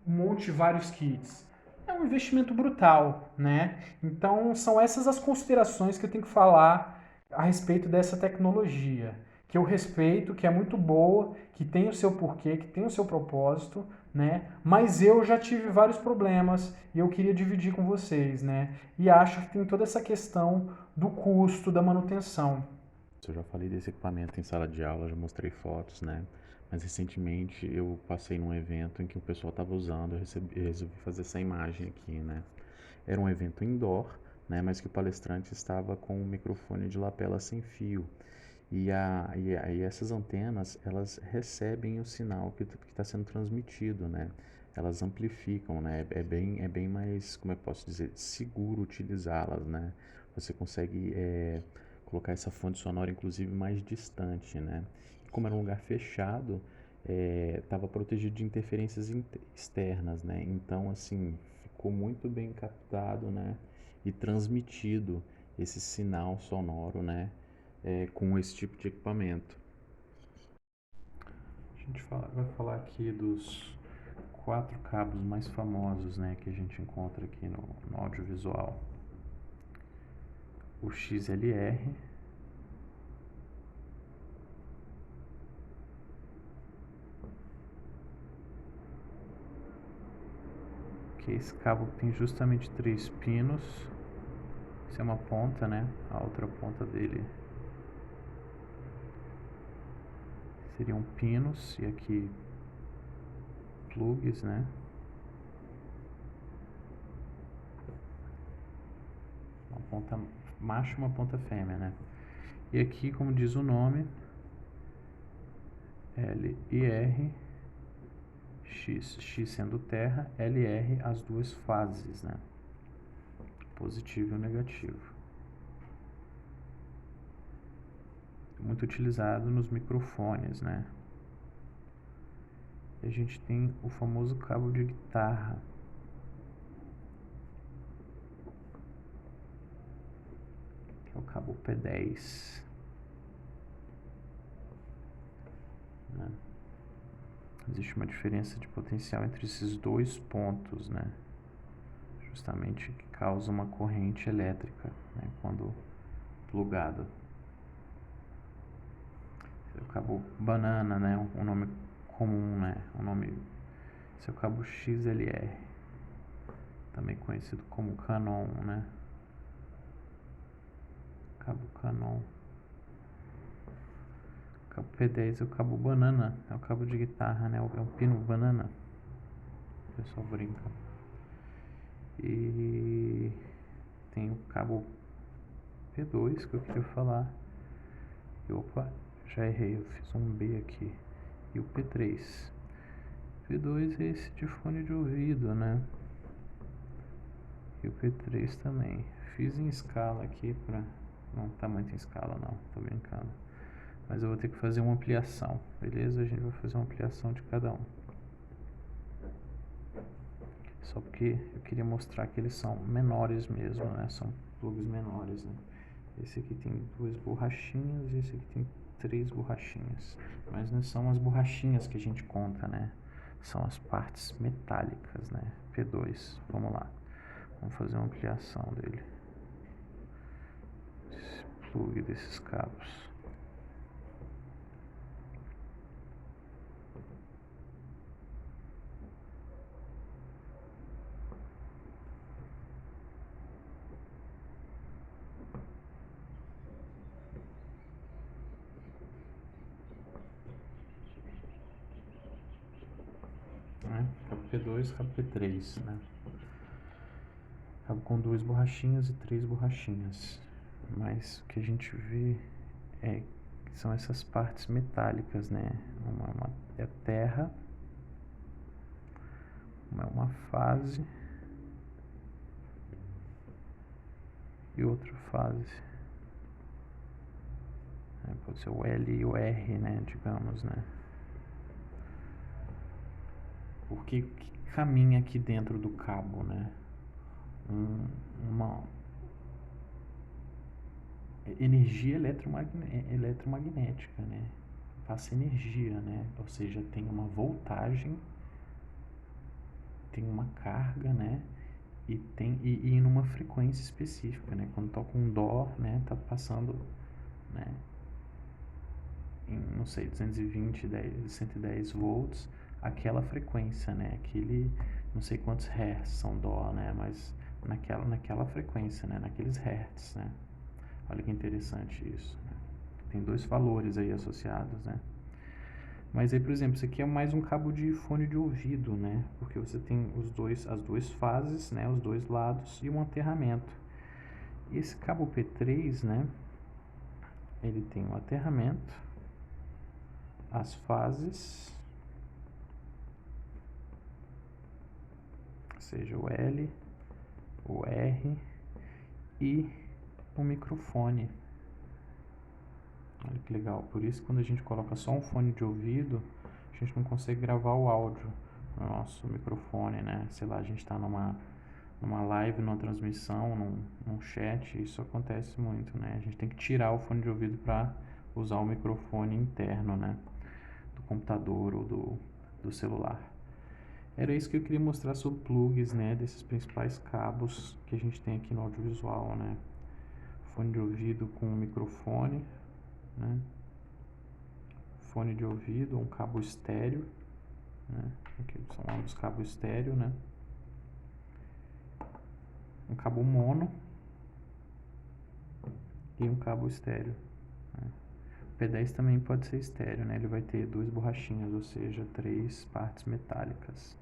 Speaker 2: monte vários kits. É um investimento brutal, né? Então são essas as considerações que eu tenho que falar a respeito dessa tecnologia, que eu respeito, que é muito boa, que tem o seu porquê, que tem o seu propósito, né? Mas eu já tive vários problemas e eu queria dividir com vocês, né? E acho que tem toda essa questão do custo da manutenção.
Speaker 1: Eu já falei desse equipamento em sala de aula, já mostrei fotos, né? Mas recentemente eu passei num evento em que o pessoal estava usando, eu resolvi fazer essa imagem aqui, né? Era um evento indoor, né? Mas que o palestrante estava com um microfone de lapela sem fio. E essas antenas, elas recebem o sinal que está sendo transmitido, né? Elas amplificam, né? É bem mais, como é que eu posso dizer, seguro utilizá-las, né? Você consegue colocar essa fonte sonora, inclusive, mais distante, né? E como era um lugar fechado, estava protegido de interferências externas, né? Então, assim, ficou muito bem captado, né? E transmitido esse sinal sonoro, né? Com esse tipo de equipamento. A gente vai falar aqui dos 4 cabos mais famosos, né, que a gente encontra aqui no audiovisual. O XLR, que esse cabo tem justamente 3 pinos. Isso é uma ponta, né? A outra ponta dele seriam pinos e aqui plugs, né? Uma ponta macho e uma ponta fêmea, né? E aqui, como diz o nome, L e R, X sendo terra, LR as duas fases, né? Positivo e negativo. Muito utilizado nos microfones, né? E a gente tem o famoso cabo de guitarra, que é o cabo P10, né? Existe uma diferença de potencial entre esses dois pontos, né? Justamente que causa uma corrente elétrica, né? Quando plugado. Esse é o cabo banana, né? Um nome comum, né? Esse é o cabo XLR, também conhecido como Canon, né? Cabo Canon. O cabo P10 é o cabo banana, é o cabo de guitarra, né? É o pino banana. O pessoal brinca. E tem o cabo P2 que eu queria falar, E, opa, já errei, eu fiz um B aqui. E o P3. P2 é esse de fone de ouvido, né? E o P3 também. Fiz em escala aqui pra... Não tá muito em escala não, tô brincando. Mas eu vou ter que fazer uma ampliação, beleza? A gente vai fazer uma ampliação de cada um. Só porque eu queria mostrar que eles são menores mesmo, né? São plugs menores, né? Esse aqui tem 2 borrachinhas e esse aqui tem 3 borrachinhas. Mas não são as borrachinhas que a gente conta, né? São as partes metálicas, né? P2, vamos lá. Vamos fazer uma ampliação dele. Esse plug desses cabos. Né? Cabo P2, cabo P3, né? Cabo com 2 borrachinhas e 3 borrachinhas. Mas o que a gente vê são essas partes metálicas, né? Uma é terra, uma é uma fase e outra fase. Pode ser o L e o R, né? Digamos, né? Porque que caminha aqui dentro do cabo, né? Uma energia eletromagnética, né? Passa energia, né? Ou seja, tem uma voltagem, tem uma carga, né? E numa frequência específica, né? Quando toca um dó, né? Tá passando, né? Em, não sei, 220, 110 volts, aquela frequência, né? Aquele, não sei quantos hertz são dó, né? Mas naquela frequência, né? Naqueles hertz, né? Olha que interessante isso, né? Tem 2 valores aí associados, né? Mas aí, por exemplo, isso aqui é mais um cabo de fone de ouvido, né? Porque você tem as duas fases, né? Os 2 lados e um aterramento. E esse cabo P3, né? Ele tem o aterramento, as fases, ou seja, o L, o R e o microfone. Olha que legal. Por isso, quando a gente coloca só um fone de ouvido, a gente não consegue gravar o áudio no nosso microfone, né? Sei lá, a gente está numa live, numa transmissão, num chat, isso acontece muito, né? A gente tem que tirar o fone de ouvido para usar o microfone interno, né? Do computador ou do celular. Era isso que eu queria mostrar sobre plugs, né? Desses principais cabos que a gente tem aqui no audiovisual, né? Fone de ouvido com microfone, né? Fone de ouvido, um cabo estéreo, né? Aqui são ambos cabos estéreo, né? Um cabo mono e um cabo estéreo, né? O P10 também pode ser estéreo, né? Ele vai ter 2 borrachinhas, ou seja, 3 partes metálicas.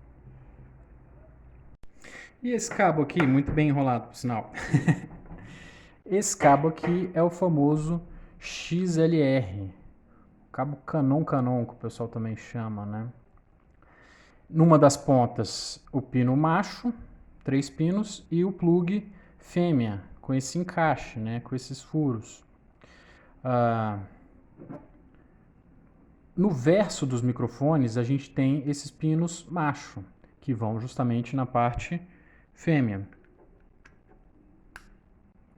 Speaker 2: E esse cabo aqui, muito bem enrolado, por sinal. Esse cabo aqui é o famoso XLR, cabo Canon, que o pessoal também chama, né? Numa das pontas, o pino macho, 3 pinos, e o plug fêmea, com esse encaixe, né? Com esses furos. No verso dos microfones, a gente tem esses pinos macho, que vão justamente na parte fêmea.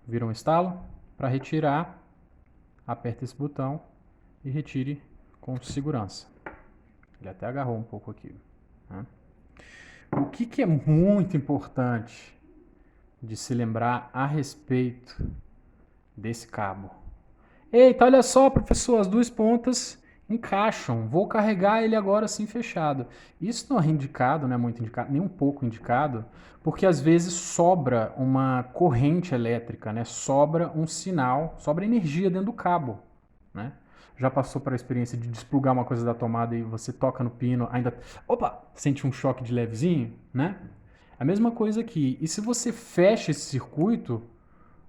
Speaker 2: Vira um estalo? Para retirar, aperta esse botão e retire com segurança. Ele até agarrou um pouco aqui, né? O que é muito importante de se lembrar a respeito desse cabo? Eita, olha só, professor, as 2 pontas encaixam. Vou carregar ele agora assim fechado. Isso não é indicado, não é muito indicado, nem um pouco indicado, porque às vezes sobra uma corrente elétrica, né? Sobra um sinal, sobra energia dentro do cabo, né? Já passou para a experiência de desplugar uma coisa da tomada e você toca no pino, ainda, opa, sente um choque de levezinho, né? A mesma coisa aqui. E se você fecha esse circuito,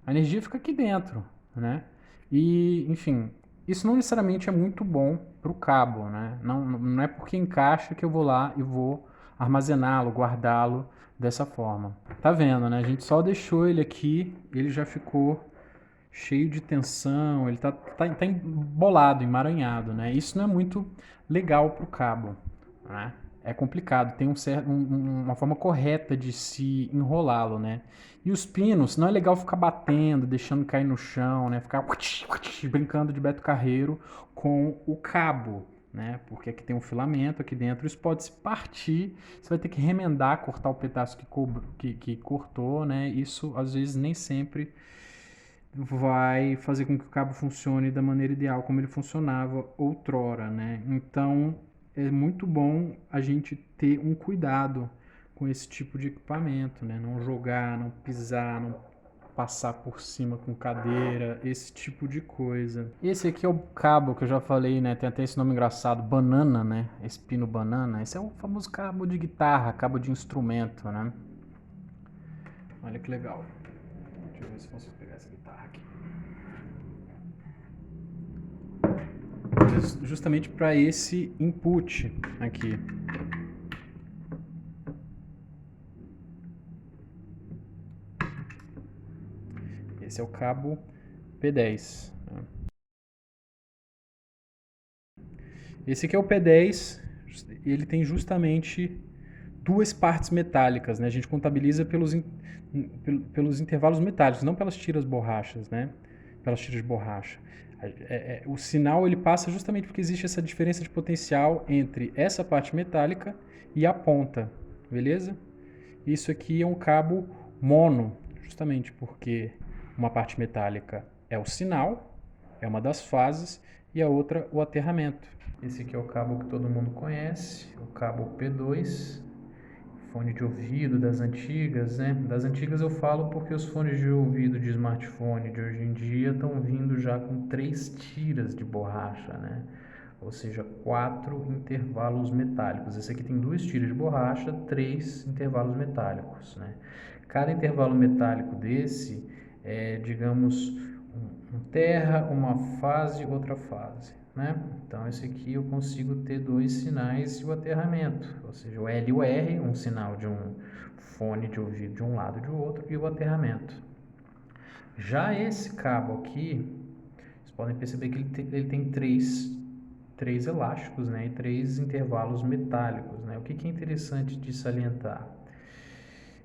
Speaker 2: a energia fica aqui dentro, né? E, enfim, isso não necessariamente é muito bom para o cabo, né? Não é porque encaixa que eu vou lá e vou armazená-lo, guardá-lo dessa forma. Tá vendo, né? A gente só deixou ele aqui, ele já ficou cheio de tensão, ele tá embolado, emaranhado, né? Isso não é muito legal para o cabo, né? É complicado, tem uma forma correta de se enrolá-lo, né? E os pinos, não é legal ficar batendo, deixando cair no chão, né? Ficar brincando de Beto Carreiro com o cabo, né? Porque aqui tem um filamento aqui dentro, isso pode se partir, você vai ter que remendar, cortar o pedaço que cortou, né? Isso às vezes nem sempre vai fazer com que o cabo funcione da maneira ideal como ele funcionava outrora, né? Então é muito bom a gente ter um cuidado com esse tipo de equipamento, né? Não jogar, não pisar, não passar por cima com cadeira, esse tipo de coisa. Esse aqui é o cabo que eu já falei, né? Tem até esse nome engraçado, banana, né? Esse pino banana. Esse é o famoso cabo de guitarra, cabo de instrumento, né? Olha que legal. Deixa eu ver se consigo pegar essa guitarra aqui. Justamente para esse input aqui. Esse é o cabo P10. Esse aqui é o P10, ele tem justamente duas partes metálicas, né? A gente contabiliza pelos intervalos metálicos, não pelas tiras borrachas, né? Pelas tiras de borracha. O sinal ele passa justamente porque existe essa diferença de potencial entre essa parte metálica e a ponta, beleza? Isso aqui é um cabo mono, justamente porque uma parte metálica é o sinal, é uma das fases, e a outra o aterramento. Esse aqui é o cabo que todo mundo conhece, o cabo P2, fone de ouvido das antigas, né? Das antigas eu falo porque os fones de ouvido de smartphone de hoje em dia estão vindo já com 3 tiras de borracha, né? Ou seja, 4 intervalos metálicos. Esse aqui tem 2 tiras de borracha, 3 intervalos metálicos, né? Cada intervalo metálico desse é, digamos, um terra, uma fase, outra fase, né? Então, esse aqui eu consigo ter 2 sinais e o aterramento, ou seja, o L e o R, um sinal de um fone de ouvido de um lado e de outro, e o aterramento. Já esse cabo aqui, vocês podem perceber que ele tem três elásticos, né, e 3 intervalos metálicos, né? O que é interessante de salientar?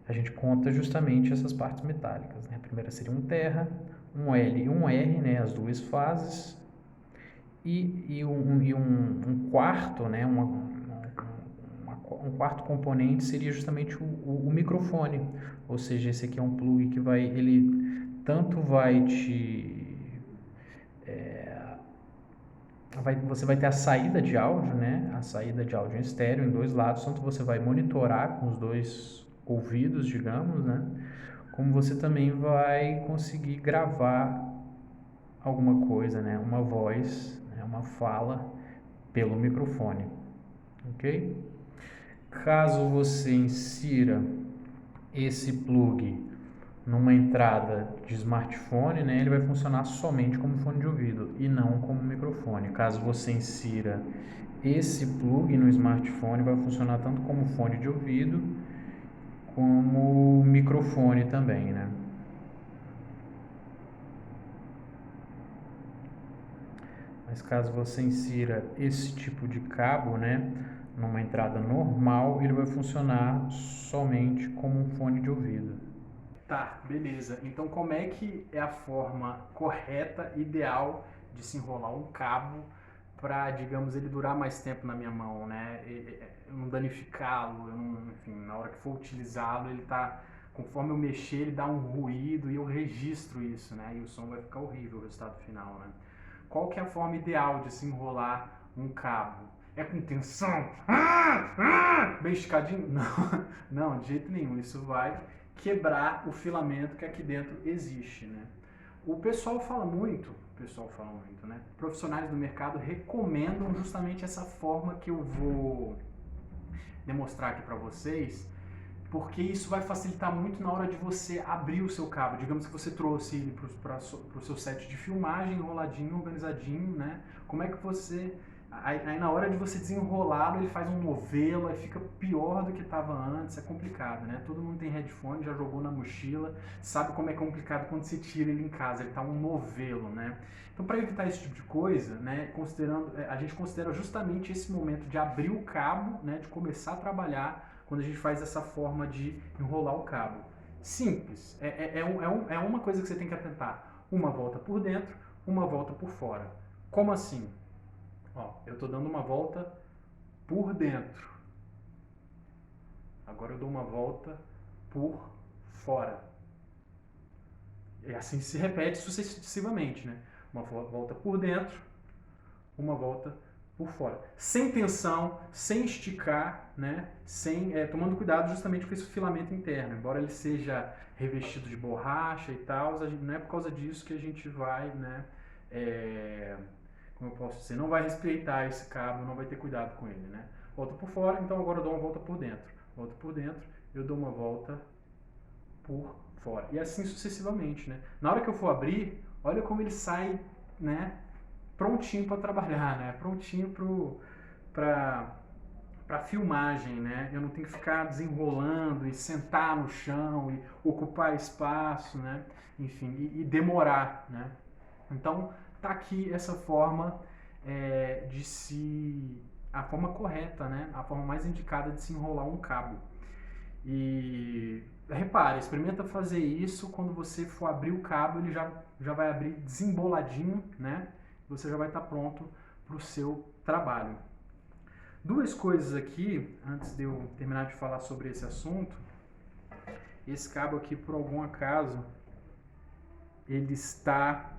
Speaker 2: A gente conta justamente essas partes metálicas, né? A primeira seria um terra, um L e um R, né, as 2 fases, e um quarto, né, um quarto componente seria justamente o microfone, ou seja, esse aqui é um plug que ele tanto vai você vai ter a saída de áudio, né, a saída de áudio em estéreo em 2 lados, tanto você vai monitorar com os 2 ouvidos, digamos, né, como você também vai conseguir gravar alguma coisa, né, uma voz, né, uma fala pelo microfone, ok? Caso você insira esse plug numa entrada de smartphone, né, ele vai funcionar somente como fone de ouvido e não como microfone. Caso você insira esse plug no smartphone, vai funcionar tanto como fone de ouvido como microfone também, né? Mas caso você insira esse tipo de cabo, né, numa entrada normal, ele vai funcionar somente como um fone de ouvido. Tá, beleza. Então como é que é a forma correta, ideal de se enrolar um cabo para, digamos, ele durar mais tempo na minha mão, né? Eu não danificá-lo, enfim, na hora que for utilizá-lo, ele tá, conforme eu mexer, ele dá um ruído e eu registro isso, né? E o som vai ficar horrível, o resultado final, né? Qual que é a forma ideal de se enrolar um cabo? É com tensão? Bem esticadinho? Não, não, de jeito nenhum. Isso vai quebrar o filamento que aqui dentro existe, né? O pessoal fala muito, né? Profissionais do mercado recomendam justamente essa forma que eu vou demonstrar aqui para vocês, porque isso vai facilitar muito na hora de você abrir o seu cabo. Digamos que você trouxe ele para o seu set de filmagem, enroladinho, organizadinho, né? Como é que você... Aí na hora de você desenrolá-lo, ele faz um novelo, aí fica pior do que estava antes, é complicado, né? Todo mundo tem headphone, já jogou na mochila, sabe como é complicado quando você tira ele em casa, ele tá um novelo, né? Então, para evitar esse tipo de coisa, né, a gente considera justamente esse momento de abrir o cabo, né, de começar a trabalhar, quando a gente faz essa forma de enrolar o cabo. Simples, é uma coisa que você tem que atentar. Uma volta por dentro, uma volta por fora. Como assim? Ó, eu estou dando uma volta por dentro. Agora eu dou uma volta por fora. E assim se repete sucessivamente, né? Uma volta por dentro, uma volta por fora. Sem tensão, sem esticar, né? Tomando cuidado justamente com esse filamento interno. Embora ele seja revestido de borracha e tal, não é por causa disso que a gente vai, né? Como eu posso dizer, não vai respeitar esse cabo, não vai ter cuidado com ele, né? Volta por fora, então agora eu dou uma volta por dentro. Volta por dentro, eu dou uma volta por fora. E assim sucessivamente, né? Na hora que eu for abrir, olha como ele sai, né? Prontinho para trabalhar, né? Prontinho para filmagem, né? Eu não tenho que ficar desenrolando e sentar no chão e ocupar espaço, né? Enfim, e demorar, né? Então, tá aqui essa forma a forma correta, né? A forma mais indicada de se enrolar um cabo. E repare, experimenta fazer isso quando você for abrir o cabo, ele já vai abrir desemboladinho, né? Você já vai estar pronto para o seu trabalho. Duas coisas aqui, antes de eu terminar de falar sobre esse assunto. Esse cabo aqui, por algum acaso, ele está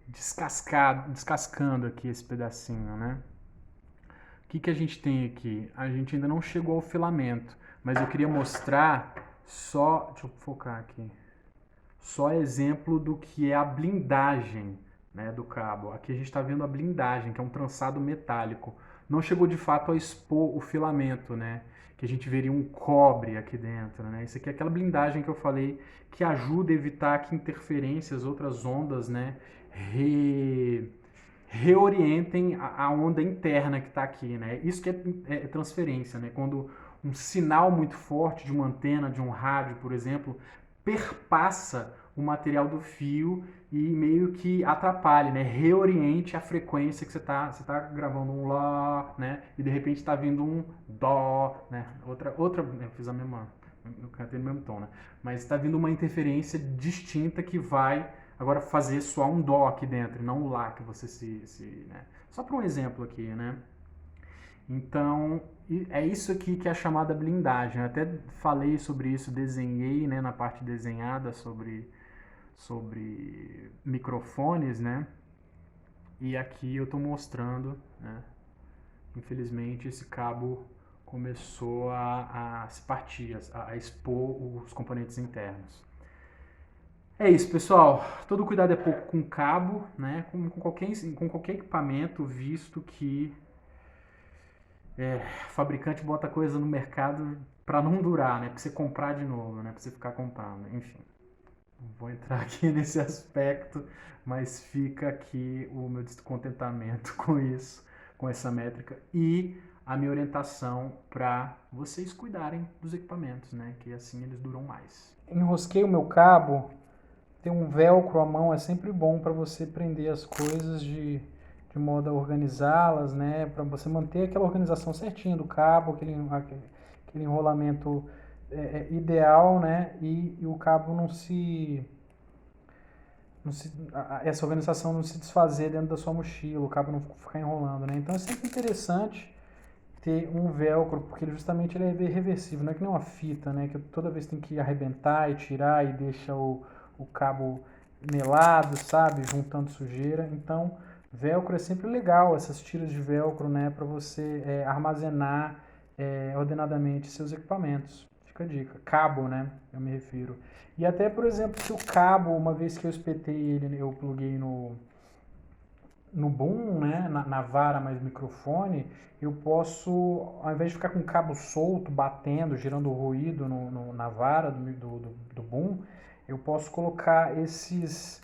Speaker 2: descascando aqui esse pedacinho, né? O que a gente tem aqui? A gente ainda não chegou ao filamento, mas eu queria mostrar só, deixa eu focar aqui, só exemplo do que é a blindagem, né, do cabo. Aqui a gente está vendo a blindagem, que é um trançado metálico. Não chegou de fato a expor o filamento, né? Que a gente veria um cobre aqui dentro, né? Isso aqui é aquela blindagem que eu falei que ajuda a evitar que interferências, outras ondas, né, reorientem a onda interna que está aqui, né? Isso que é transferência, né? Quando um sinal muito forte de uma antena, de um rádio, por exemplo, perpassa o material do fio e meio que atrapalhe, né? Reoriente a frequência que você tá gravando um lá, né? E de repente está vindo um dó, né? Eu fiz a mesma, eu cantei no mesmo tom, né? Mas está vindo uma interferência distinta que vai agora fazer soar um dó aqui dentro, e não o lá que você né? Só para um exemplo aqui, né? Então, é isso aqui que é a chamada blindagem. Eu até falei sobre isso, desenhei, né, na parte desenhada sobre microfones, né? E aqui eu estou mostrando, né? Infelizmente esse cabo começou a se partir, a expor os componentes internos. É isso, pessoal. Todo cuidado é pouco com cabo, né? Com qualquer equipamento, visto que o fabricante bota coisa no mercado para não durar, né? Para você comprar de novo, né? Para você ficar comprando, enfim. Não vou entrar aqui nesse aspecto, mas fica aqui o meu descontentamento com isso, com essa métrica e a minha orientação para vocês cuidarem dos equipamentos, né? Que assim eles duram mais. Enrosquei o meu cabo. Ter um velcro à mão é sempre bom para você prender as coisas de modo a organizá-las, né? Para você manter aquela organização certinha do cabo, aquele enrolamento ideal, né? E o cabo essa organização não se desfazer dentro da sua mochila, o cabo não ficar enrolando, né? Então é sempre interessante ter um velcro, porque justamente ele é reversível, não é que nem uma fita, né? Que toda vez tem que arrebentar e tirar e deixa o cabo melado, sabe? Juntando sujeira. Então, velcro é sempre legal, essas tiras de velcro, né? Para você armazenar ordenadamente seus equipamentos. Fica a dica. Cabo, né? Eu me refiro. E até, por exemplo, se o cabo, uma vez que eu espetei ele, eu pluguei no boom, né, na vara mais microfone, eu posso, ao invés de ficar com o cabo solto, batendo, gerando ruído na vara do boom, eu posso colocar esses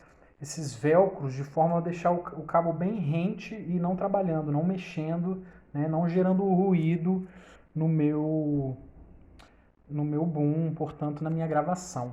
Speaker 2: velcros de forma a deixar o cabo bem rente e não trabalhando, não mexendo, né, não gerando ruído no meu boom, portanto, na minha gravação.